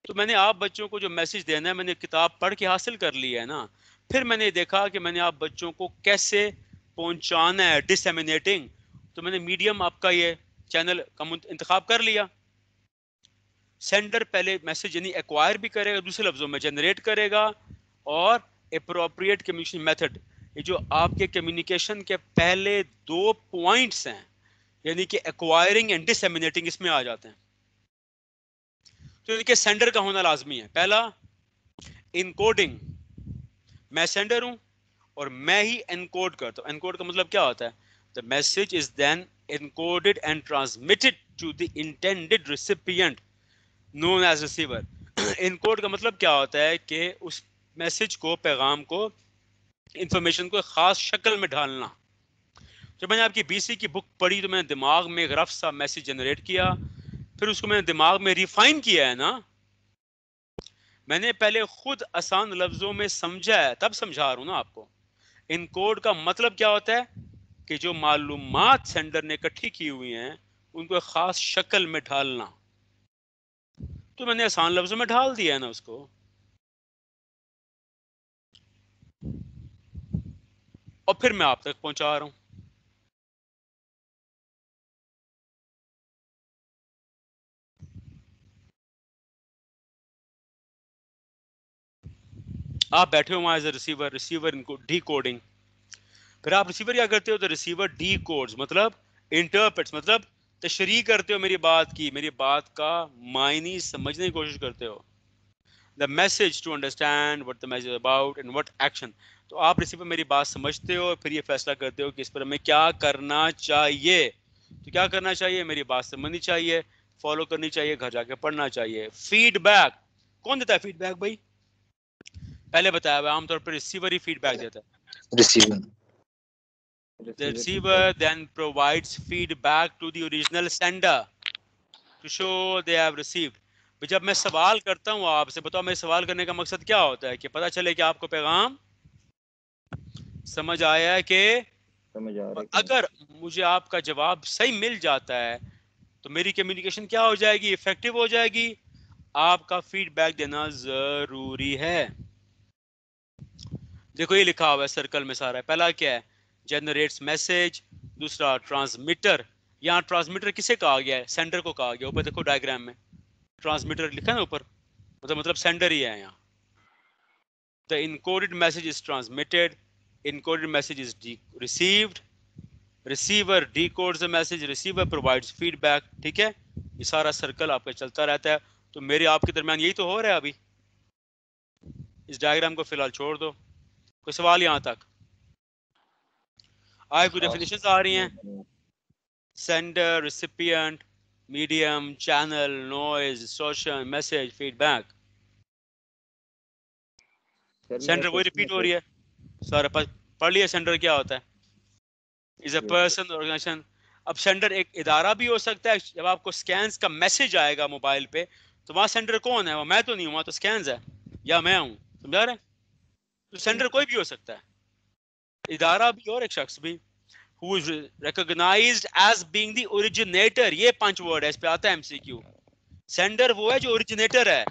तो मैंने आप बच्चों को जो मैसेज देना है, मैंने किताब पढ़ के हासिल कर लिया है ना. फिर मैंने देखा कि मैंने आप बच्चों को कैसे पहुंचाना है, डिसेमिनेटिंग. तो मैंने मीडियम आपका ये चैनल का इंतखाब कर लिया. सेंडर पहले मैसेज यानी एक्वायर भी करेगा, दूसरे लफ्जों में जनरेट करेगा, और एप्रोप्रिएट कम्युनिकेशन मेथड, ये जो आपके कम्युनिकेशन के पहले दो पॉइंट्स हैं, यानी कि एक्वायरिंग एंड डिसेमिनेटिंग, इसमें आ जाते हैं. तो इनके सेंडर का होना लाजमी है. पहला, इनकोडिंग. मैं सेंडर हूं और मैं ही एनकोड करता हूं. एनकोड का मतलब क्या होता है? The message is then encoded and transmitted to the intended recipient known as receiver. Encode का मतलब क्या होता है कि उस मैसेज को, पैगाम को, इंफॉर्मेशन को खास शक्ल में ढालना. जब मैंने आपकी बीसी की बुक पढ़ी तो मैंने दिमाग में एक रफ सा मैसेज जनरेट किया, फिर उसको मैंने दिमाग में रिफाइन किया है ना. मैंने पहले खुद आसान लफ्जों में समझा है, तब समझा रहा हूं ना आपको. इनकोड का मतलब क्या होता है कि जो मालूमात सेंडर ने इकट्ठी की हुई हैं, उनको एक खास शक्ल में ढालना. तो मैंने आसान लफ्जों में ढाल दिया है ना उसको. और फिर मैं आप तक पहुंचा रहा हूं. आप बैठे हो वहां एज ए रिसीवर, रिसीवर इनको डी कोडिंग. फिर आप रिसीवर क्या करते हो? तो रिसीवर डी कोड्स मतलब इंटरप्रेट्स, मतलब तशरीह करते हो मेरी बात की, मेरी बात का मायनी समझने की कोशिश करते हो. The message to understand what the message about and what action. तो आप रिसीवर मेरी बात समझते हो, फिर ये फैसला करते हो कि इस पर हमें क्या करना चाहिए. तो क्या करना चाहिए? मेरी बात समझनी चाहिए, फॉलो करनी चाहिए, घर जाके पढ़ना चाहिए. फीडबैक कौन देता है? फीडबैक भाई पहले बताया हुआ, आमतौर पर रिसीवर ही फीडबैक देता है. Receiver The receiver then provides feedback to the original sender to show they have received. जब मैं सवाल करता हूँ आपसे, बताओ मेरे सवाल करने का मकसद क्या होता है? कि पता चले कि आपको पैगाम समझ आया है कि समझ आ रहा है। अगर मुझे आपका जवाब सही मिल जाता है तो मेरी कम्युनिकेशन क्या हो जाएगी? इफेक्टिव हो जाएगी। आपका फीडबैक देना जरूरी है। देखो ये लिखा हुआ है सर्कल में सारा। पहला क्या है? Generates message. दूसरा ट्रांसमीटर। यहाँ ट्रांसमीटर किसे कहा गया है? सेंडर को कहा गया। ऊपर देखो डायग्राम में ट्रांसमीटर लिखा है ना ऊपर, मतलब सेंडर ही है यहाँ। The encoded message is transmitted, encoded message is received, receiver डिकोड्स the message, receiver provides feedback. ठीक है, ये सारा सर्कल आपका चलता रहता है। तो मेरे आपके दरमियान यही तो हो रहा है अभी। इस डायग्राम को फिलहाल छोड़ दो। कोई सवाल यहाँ तक? आए कोई डेफिनेशंस आ रही हैं? Sender, recipient, medium, channel, noise, social, message, feedback. Sender वही रिपीट हो रही है सारा। पढ़ लिया सेंडर क्या होता है? Is a person, organisation. अब सेंडर एक इदारा भी हो सकता है। जब आपको स्कैन्स का मैसेज आएगा मोबाइल पे तो वहां सेंडर कौन है? वो मैं तो नहीं हूँ, वहां तो स्कैन्स है या मैं हूँ। समझा रहे? तो सेंडर कोई भी हो सकता है, इदारा भी और एक शख्स भी। Who is recognized as being the originator। ये 5 वर्ड है, इस पे आता है MCQ। सेंडर वो है जो ओरिजिनेटर है।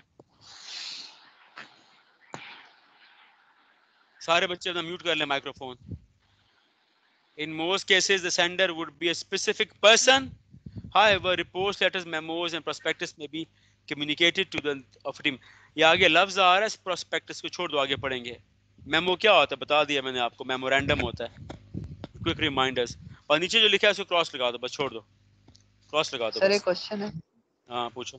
सारे बच्चे अपना म्यूट कर ले microphone. In most cases the sender would be a specific person. However, reports, letters, memos and prospectus may be communicated to the of team। ये आगे लफ्ज आ रहा है, prospectus को छोड़ दो, आगे पढ़ेंगे। मेमो क्या होता है बता दिया मैंने आपको। मेमोरेंडम होता है, क्विक रिमाइंडर्स। और नीचे जो लिखा है उसको क्रॉस लगा दो, बस छोड़ दो, क्रॉस लगा दो। सर एक क्वेश्चन है। हाँ पूछो।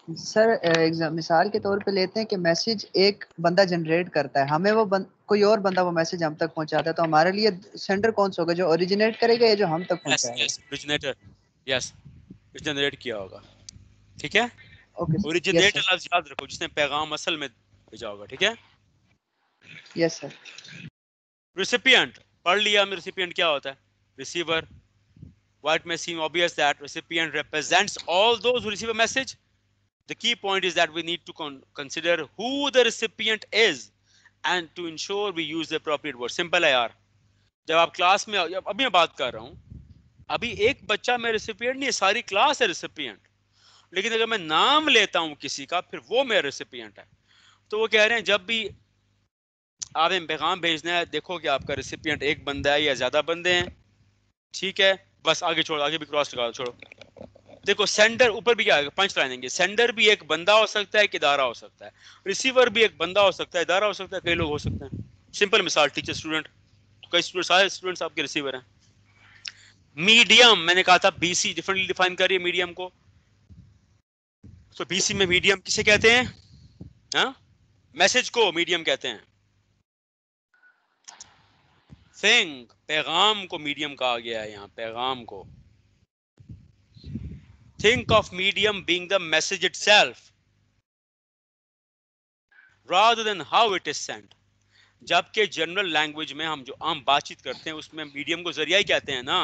सर मिसाल के तौर पे लेते हैं कि मैसेज एक बंदा जनरेट करता है, हमें वो कोई और बंदा वो मैसेज हम तक पहुंचाता है, तो हमारे लिए सेंडर कौन सा होगा? जो ओरिजिनेट करेगा या जो हम तक पहुंचाएगा? Yes originator. यस जनरेट किया होगा। ठीक है, ओके ओरिजिनेटर लफ्ज याद रखो, जिसने पैगाम असल में भेजा होगा। ठीक है, यस सर। रिसिपिएंट पढ़ लिया। में रिसिपिएंट क्या होता है? Receiver. What may seem obvious that recipient represents all those who receive a message. The key point is that we need to consider who the recipient is and to ensure we use the appropriate word. Simple है यार। जब आप क्लास में, अभी मैं बात कर रहा हूँ, अभी एक बच्चा मेरा रिसिपिएंट नहीं है, सारी क्लास है रिसिपिएंट। लेकिन अगर मैं नाम लेता हूँ किसी का, फिर वो मेरा रिसिपिएंट है। तो वो कह रहे हैं जब भी आपने पैगाम भेजना है, देखो कि आपका रिसिपिएंट एक बंदा है या ज्यादा बंदे हैं। ठीक है, बस आगे छोड़ो, आगे भी क्रॉस लगा दो, छोड़ो। देखो सेंडर ऊपर भी क्या आएगा? 5 लाइनेंगे। सेंडर भी एक बंदा हो सकता है, एक इदारा हो सकता है। रिसीवर भी एक बंदा हो सकता है, इदारा हो सकता है, कई लोग हो सकते हैं। सिंपल मिसाल, टीचर स्टूडेंट, कई स्टूडेंट, सारे स्टूडेंट्स आपके रिसीवर हैं। मीडियम मैंने कहा था बीसी डिफरेंटली डिफाइन करिए मीडियम को। तो बीसी में मीडियम किसे कहते हैं? हाँ, मैसेज को मीडियम कहते हैं। थिंग, पैगाम को मीडियम कहा गया है यहाँ, पैगाम को। Think of medium being the message itself rather than how it is sent। जबकि जनरल लैंग्वेज में हम जो आम बातचीत करते हैं उसमें मीडियम को जरिया ही कहते हैं ना।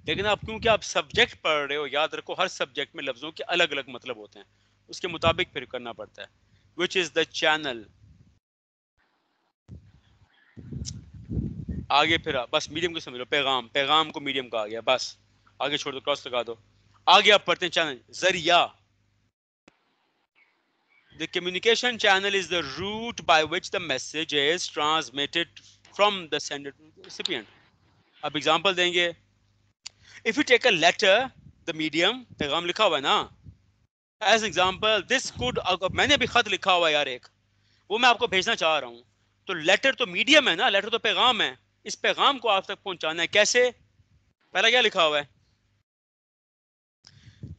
लेकिन आप क्योंकि आप सब्जेक्ट पढ़ रहे हो, याद रखो हर सब्जेक्ट में लफ्जों के अलग अलग मतलब होते हैं, उसके मुताबिक फिर करना पड़ता है। Which is the channel। आगे फिर बस मीडियम को समझ लो। पैगाम, पैगाम को मीडियम कहा गया, बस आगे छोड़ दो, क्रॉस लगा दो। आगे आप पढ़ते हैं चैनल, जरिया। The communication channel is the route by which the message is transmitted from the sender to the recipient। अब एग्जांपल देंगे। If you take a letter, the medium, पैगाम लिखा हुआ है ना, as example this could, मैंने अभी खत लिखा हुआ है यार एक, वो मैं आपको भेजना चाह रहा हूँ, तो लेटर तो मीडियम है ना, लेटर तो पैगाम है। इस पैगाम को आप तक पहुंचाना है, कैसे? पहला क्या लिखा हुआ है?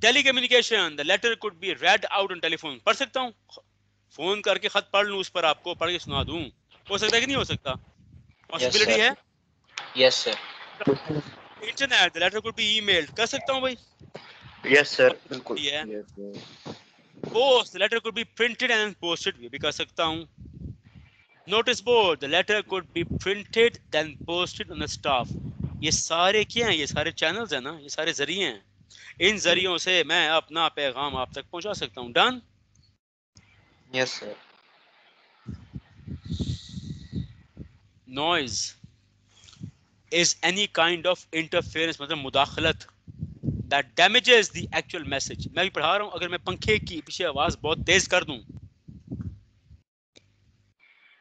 Telecommunication, the letter could be read out on telephone. पढ़ सकता हूँ, फोन करके खत पढ़ लूँ, उस पर आपको पढ़ के सुना दूँ, हो सकता है कि नहीं हो सकता? पॉसिबिलिटी है। Yes sir. Internet, the letter could be emailed, कर सकता हूँ भाई? यस सर, बिल्कुल। Post, the letter could be printed and posted, भी कर सकता हूँ। Notice board, the letter could be printed then posted on the staff. ये सारे क्या हैं? ये सारे चैनल्स हैं ना, ये सारे जरिए हैं. इन जरियों से मैं अपना पैगाम आप तक पहुंचा सकता हूँ. Done. Yes sir. Noise is any kind of interference, मतलब मुदाखलत that damages the actual message. मैं भी पढ़ा रहा हूँ, अगर मैं पंखे की पीछे आवाज बहुत तेज कर दूं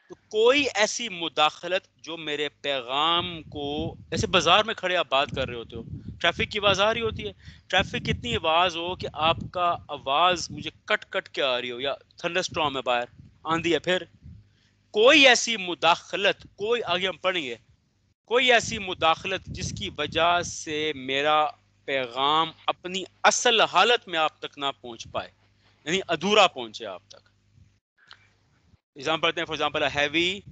तो कोई ऐसी मुदाखलत जो मेरे पैगाम को, ऐसे बाजार में खड़े आप बात कर रहे होते हो, ट्रैफिक की आवाज आ रही होती है, ट्रैफिक की इतनी आवाज हो कि आपका आवाज मुझे कट कट के आ रही हो, या थंडरस्टॉर्म है बाहर, आंधी है, फिर कोई ऐसी मुदाखलत, कोई, आगे हम पढ़ेंगे, कोई ऐसी मुदाखलत जिसकी वजह से मेरा पैगाम अपनी असल हालत में आप तक ना पहुंच पाए, यानी अधूरा पहुंचे आप तक. एग्जाम्पल पढ़ते हैं. For example, a heavy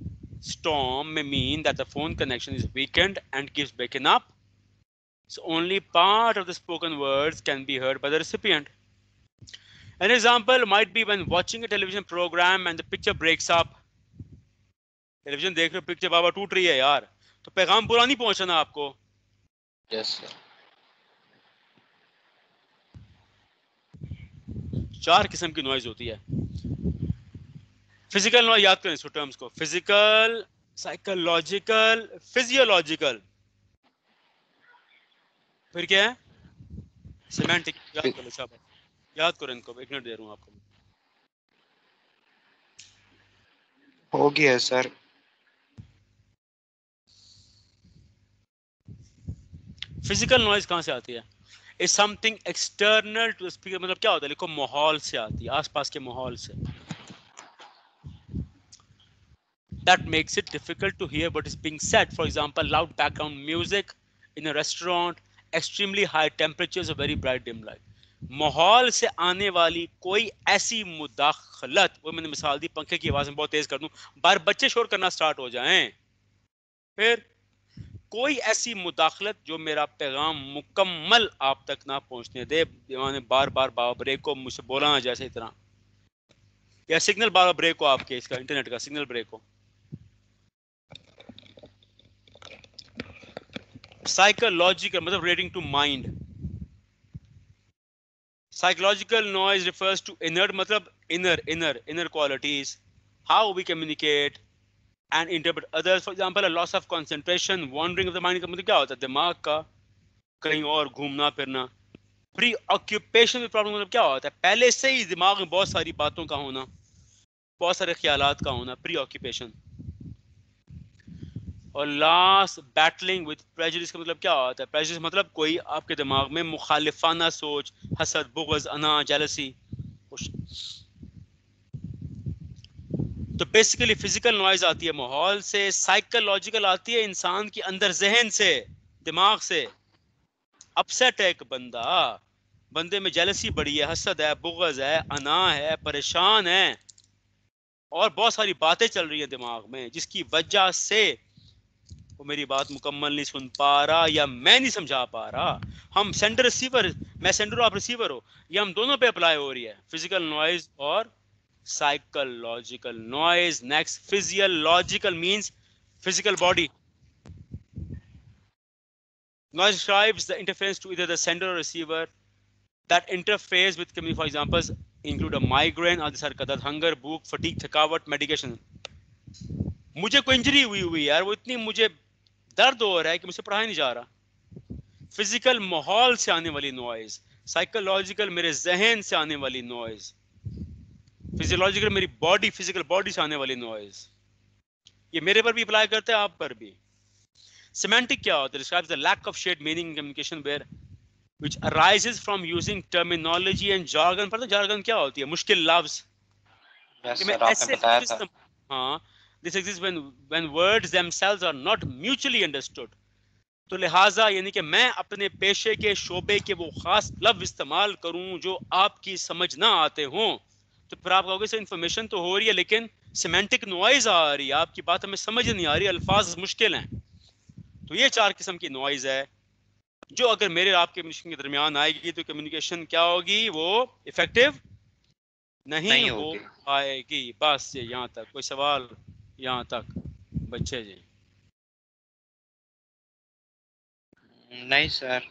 storm may mean that the phone connection is weakened and keeps breaking up, so only part of the spoken words can be heard by the recipient. An example might be when watching a television program and the picture breaks up. Television देख रहे हो, पिक्चर बाबा टूट रही है यार, तो पैगाम पूरा नहीं पहुंचना आपको. Yes sir. 4 किस्म की नॉइज होती है. फिजिकल नॉइज याद करें इसको, टर्म्स को. Physical, psychological, physiological. फिर क्या है? सिमेंटिक. याद करो शाबाश, याद करो इनको. 1 मिनट दे रहा हूं आपको. हो गया सर. फिजिकल नॉइज कहां से आती है? Is something external to speaker. मतलब क्या होता है? लिखो माहौल से आती है, आसपास के माहौल से. That makes it difficult to hear what is being said. For example, loud background music in a restaurant, extremely high temperatures or very bright dim light. माहौल से आने वाली कोई ऐसी मुदाखलत, वो मैंने मिसाल दी, पंखे की आवाज में बहुत तेज कर दूं, बाहर बच्चे शोर करना स्टार्ट हो जाएं, फिर कोई ऐसी मुदाखलत जो मेरा पैगाम मुकम्मल आप तक ना पहुंचने दे. दीवाने बार बार ब्रेक को मुझसे बोला ना, जैसे इतना, या सिग्नल बार ब्रेक को, आपके इसका इंटरनेट का सिग्नल ब्रेक को. साइकोलॉजिकल मतलब relating to mind. Psychological noise refers to inner, मतलब inner qualities, how we communicate and interpret others. For example, a loss of concentration, wandering of the mind. का मतलब क्या होता है? दिमाग का कहीं और घूमना फिरना. Preoccupation with problem मतलब क्या होता है? पहले से ही दिमाग में बहुत सारी बातों का होना, बहुत सारे ख्यालात का होना, preoccupation. और लास्ट, बैटलिंग विद प्रेजुडिस का मतलब क्या होता है? प्रेजुडिस मतलब कोई आपके दिमाग में मुखालिफाना सोच, हसद, बुग़्ज़, अना, जेलसी. तो बेसिकली फिजिकल नॉइज आती है माहौल से, साइकोलॉजिकल आती है इंसान के अंदर, जहन से, दिमाग से. अपसेट है एक बंदे में जेलसी बढ़ी है, हसद है, बुग़्ज़ है, अना है, परेशान है, और बहुत सारी बातें चल रही है दिमाग में, जिसकी वजह से वो मेरी बात मुकम्मल नहीं सुन पा रहा, या मैं नहीं समझा पा रहा. हम सेंडर रिसीवर, मैं सेंडर हो, आप रिसीवर हो, ये हम दोनों पे अप्लाई हो रही है, फिजिकल नॉइज और psychological noise. Next, physiological means physical body. Noise describes the interference to either the sender or receiver that interferes with communication. For examples include a migraine, आदि सर का दर्द, hunger, भूख, fatigue, थकावट, medication. मुझे कोई इंजरी हुई यार, वो इतनी मुझे दर्द हो रहा है कि मुझसे पढ़ा नहीं जा रहा. फिजिकल माहौल से आने वाली नॉइज, साइकोलॉजिकल मेरे जहन से आने वाली नॉइज, फिजियोलॉजिकल मेरी बॉडी, फिजिकल बॉडी से आने वाली नॉइज. ये मेरे पर भी अप्लाई करते हैं, आप पर भी. सिमेंटिक क्या होता है? Describes the lack of shared meaning in communication where which arises from using terminology and jargon. पता जार्गन क्या होती है? मुश्किल लफ्ज. यस सर, आपने बताया था. हाँ, this exists when words themselves are not mutually understood. तो लिहाजा यानी कि मैं अपने पेशे के शोबे के वो खास लफ्ज इस्तेमाल करूं जो आपकी समझ ना आते हों, तो फिर आप कहोगे सर इन्फॉर्मेशन तो हो रही है लेकिन सिमेंटिक नॉइज आ रही है, आपकी बात हमें समझ नहीं आ रही, अल्फाज मुश्किल हैं. तो ये 4 किस्म की नॉइज है जो अगर मेरे आपके कम्युनिकेशन के दरमियान आएगी तो कम्युनिकेशन क्या होगी? वो इफेक्टिव नहीं हो पाएगी. बस ये यहाँ तक. कोई सवाल? यहाँ तक बच्चे जी? नहीं सर।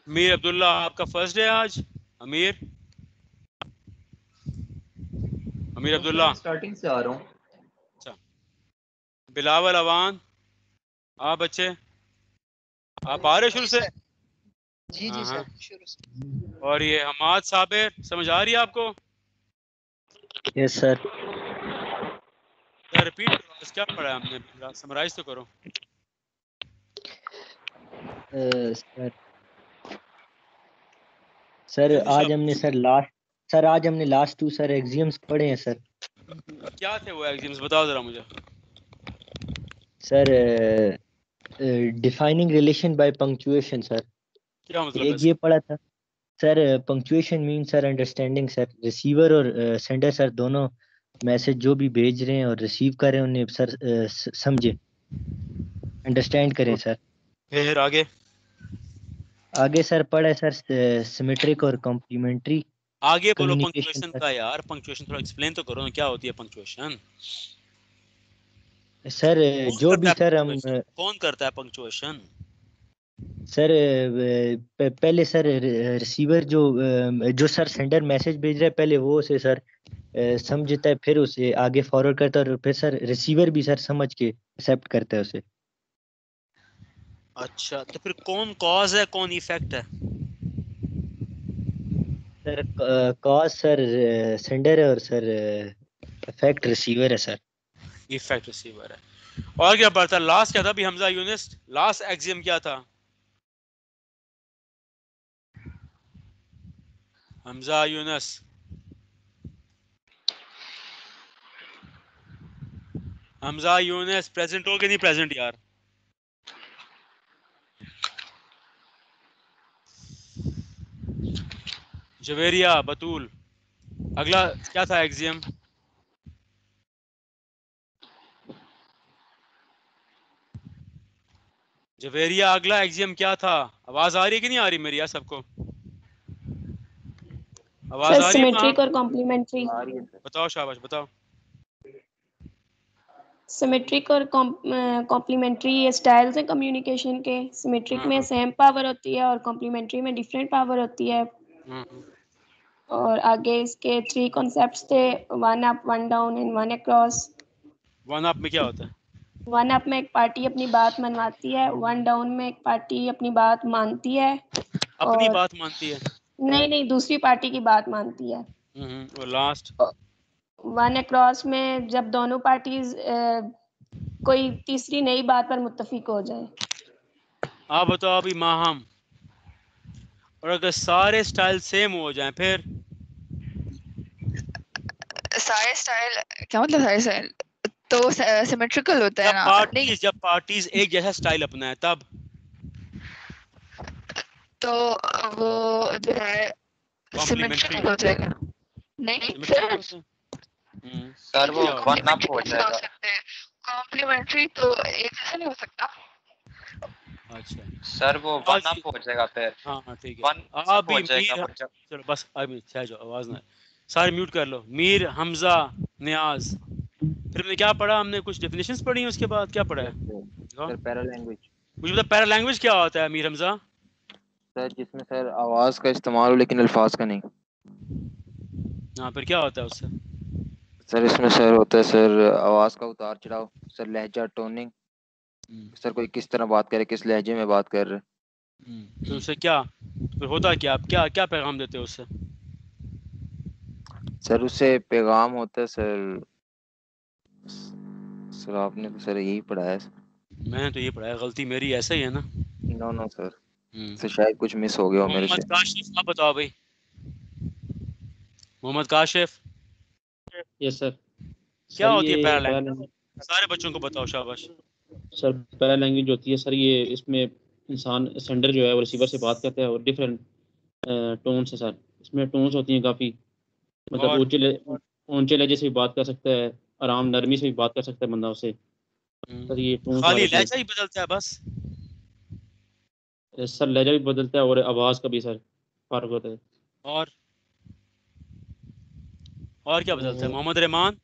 अमीर अब्दुल्ला, आपका फर्स्ट डे आज? अमीर अब्दुल्ला स्टार्टिंग से आ रहा हूँ। अच्छा, बिलावल अवान, आप बच्चे आप आ रहे शुरू से? जी हाँ सर, हाँ। शुरू से। और ये हमाद साबिर, समझ आ रही है आपको? Yes sir. सर रिपीट करो, आज क्या पढ़ा है हमने, समराइज तो करो। सर सर जल्दी आज शाबाश। हमने लास्ट 2 सर एग्जाम्स पढ़े हैं सर। क्या थे वो एग्जाम्स, बताओ जरा मुझे। Sir defining relation bye punctuation sir, क्या मतलब है एक ये इसका? पढ़ा था sir. Punctuation mean sir understanding sir, receiver और सेंडर सर दोनों मैसेज जो भी भेज रहे हैं और रिसीव कर रहे हैं उन्हें सर समझे, अंडरस्टैंड करें सर। फिर आगे आगे सर पढ़ा है सर सिमेट्रिक और कॉम्प्लीमेंट्री आगे बोलो कम्युनिकेशन पंक्चुएशन सर। का यार, पंक्चुएशन थोड़ा एक्सप्लेन तो करो ना, क्या होती है पंक्चुएशन? सर कौन जो करता भी है सर हम पंक्चुएशन? कौन करता है पंक्चुएशन? सर पहले सर रिसीवर जो सर सेंडर मैसेज भेज रहा है पहले वो उसे सर समझता है, फिर उसे आगे फॉरवर्ड करता है और फिर सर रिसीवर भी सर समझ के एक्सेप्ट करता है उसे। अच्छा, तो फिर कौन कॉज है, कौन इफेक्ट है? सर कॉज सर सेंडर है और सर इफेक्ट रिसीवर है सर। इफेक्ट रिसीवर है। और क्या पढ़ता, लास्ट क्या था अभी हमजा यूनिस, लास्ट एक्सियम क्या था हमजा यूनिस? हमजा यूनिस प्रेजेंट हो कि नहीं प्रेजेंट यार? जवेरिया, बतूल, अगला क्या था एक्सियम? जवेरिया, अगला एक्सियम क्या था? आवाज आ रही है कि नहीं आ रही मेरी यार सबको? आवाज सर आ रही है सिमेट्रिक वहाँ? और कॉम्प्लीमेंट्री। आ रही है सर। बताओ शाबाश, बताओ। सिमेट्रिक और कॉम्प्लीमेंट्री ये स्टाइल्स हैं कम्युनिकेशन के। सिमेट्रिक में हाँ, सेम पावर होती है और कॉम्प्लीमेंट्री में डिफरेंट पावर होती है। हाँ, और आगे इसके 3 कॉन्सेप्ट्स थे, 1 up 1 down and 1 across. One up में क्या होता है? 1 अप में एक पार्टी अपनी बात मनवाती है, 1 डाउन में एक पार्टी अपनी बात मानती है। अपनी और बात मानती है? नहीं, दूसरी पार्टी की बात मानती है। और लास्ट? 1 अक्रॉस में जब दोनों पार्टीज कोई तीसरी नई बात पर मुत्तफिक हो जाए। आप बताओ अभी माहम, और अगर सारे स्टाइल सेम हो जाएं फिर? सारे स्टाइल क्या मतलब सारे स्टाइल तो सिमेट्रिकल होता है ना? नहीं जब पार्टीज एक जैसा स्टाइल अपनाए तब? तो वो जो है कॉम्प्लीमेंट्री सिमेट्रिकल हो जाएगा। नहीं सर, सर वो 1 अप हो जाएगा। कॉम्प्लीमेंट्री तो एक जैसा नहीं हो सकता। अच्छा सर वो 1 अप हो जाएगा फिर। हाँ ठीक है। 1 अप हो जाएगा फिर जब। चलो बस अभी सह जाओ, आवाज ना, सारे म्यूट कर लो। मीर, हमजा, नियाज, फिर हमने क्या पढ़ा? हमने कुछ डेफिनेशंस पढ़ी हैं, उसके बाद क्या पढ़ा है? Sir para language. मुझे बता, पैरा लैंग्वेज क्या होता है मीर हमजा? सर जिसमें सर आवाज का इस्तेमाल हो लेकिन अल्फाज का नहीं। हाँ, फिर क्या होता है उससे? सर इसमें सर होता है सर आवाज का उतार चढ़ाव, सर लहजा, टोनिंग, सर कोई किस तरह बात करे, किस लहजे में बात कर रहे। तो उससे क्या फिर होता, क्या आप क्या क्या पैगाम देते हो उससे? सर उससे पैगाम होता है सर। सर आपने तो सर यही पढ़ाया है। मैंने तो ये पढ़ा है, गलती मेरी, ऐसा ही है ना? नो सर, सर शायद कुछ मिस हो गया हो मेरे से। मोहम्मद काशिफ, आप बताओ भाई। Mohammad Kashif, yes sir. क्या सर होती है ये पैरा पैरा लैंग्वेज? सारे बच्चों को बताओ, शाबाश। सर पैरा लैंग्वेज होती है सर, ये इसमें इंसान सेंडर जो है वो रिसीवर से बात करता है और डिफरेंट टोन्स है सर। इसमें टोन्स होती हैं काफ़ी, मतलब और ऊंचे लहजे से भी बात कर सकता है, आराम नरमी से भी बात कर सकता है बंदा उससे। सर ये टोन्स खाली वाले से लहजा ही बदलता है बस? सर लहजा भी बदलता है और आवाज़ का भी सर फर्क होता है। और और क्या बदलता है मोहम्मद रहमान?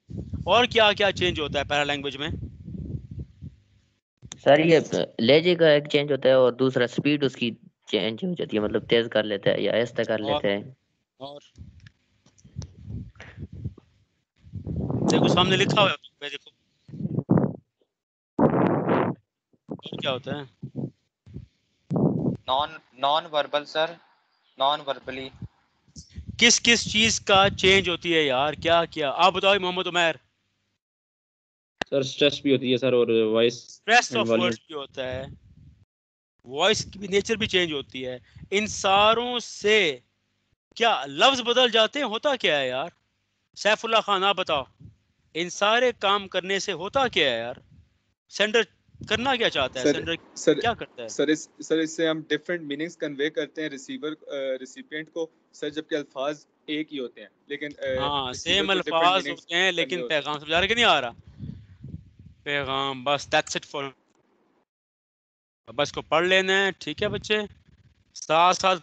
और क्या क्या चेंज होता है पैरा लैंग्वेज में? सर ये लहजे का एक चेंज होता है और दूसरा स्पीड उसकी चेंज हो जाती है, मतलब तेज कर लेता है या आहिस्ता कर लेता है। और देखो सामने लिखा हुआ है, देखो और क्या होता है? Non verbal sir, non verbally. किस किस चीज का चेंज होती है यार? क्या क्या आप बताओ मोहम्मद उमर। सर स्ट्रेस भी होती है सर, और वॉइस स्ट्रेस ऑफ वर्ड्स भी होता है, वॉइस की भी नेचर भी चेंज होती है। इन सारों से क्या लफ्ज बदल जाते हैं? होता क्या है यार? सैफुल्लाह खान आप बताओ, इन सारे काम करने से होता क्या है यार? सेंडर करना क्या चाहता है? सेंडर क्या करता है? सर इससे हम डिफरेंट मीनिंग्स कन्वे करते हैं रिसिपिएंट को सर, जबकि अल्फाज एक ही होते हैं, लेकिन हाँ सेम अल्फाज होते हैं लेकिन पैगाम समझा रहे कि नहीं आ रहा पैगाम? बस दैट्स इट फॉर, बस को पढ़ लेना है, ठीक है बच्चे, साथ साथ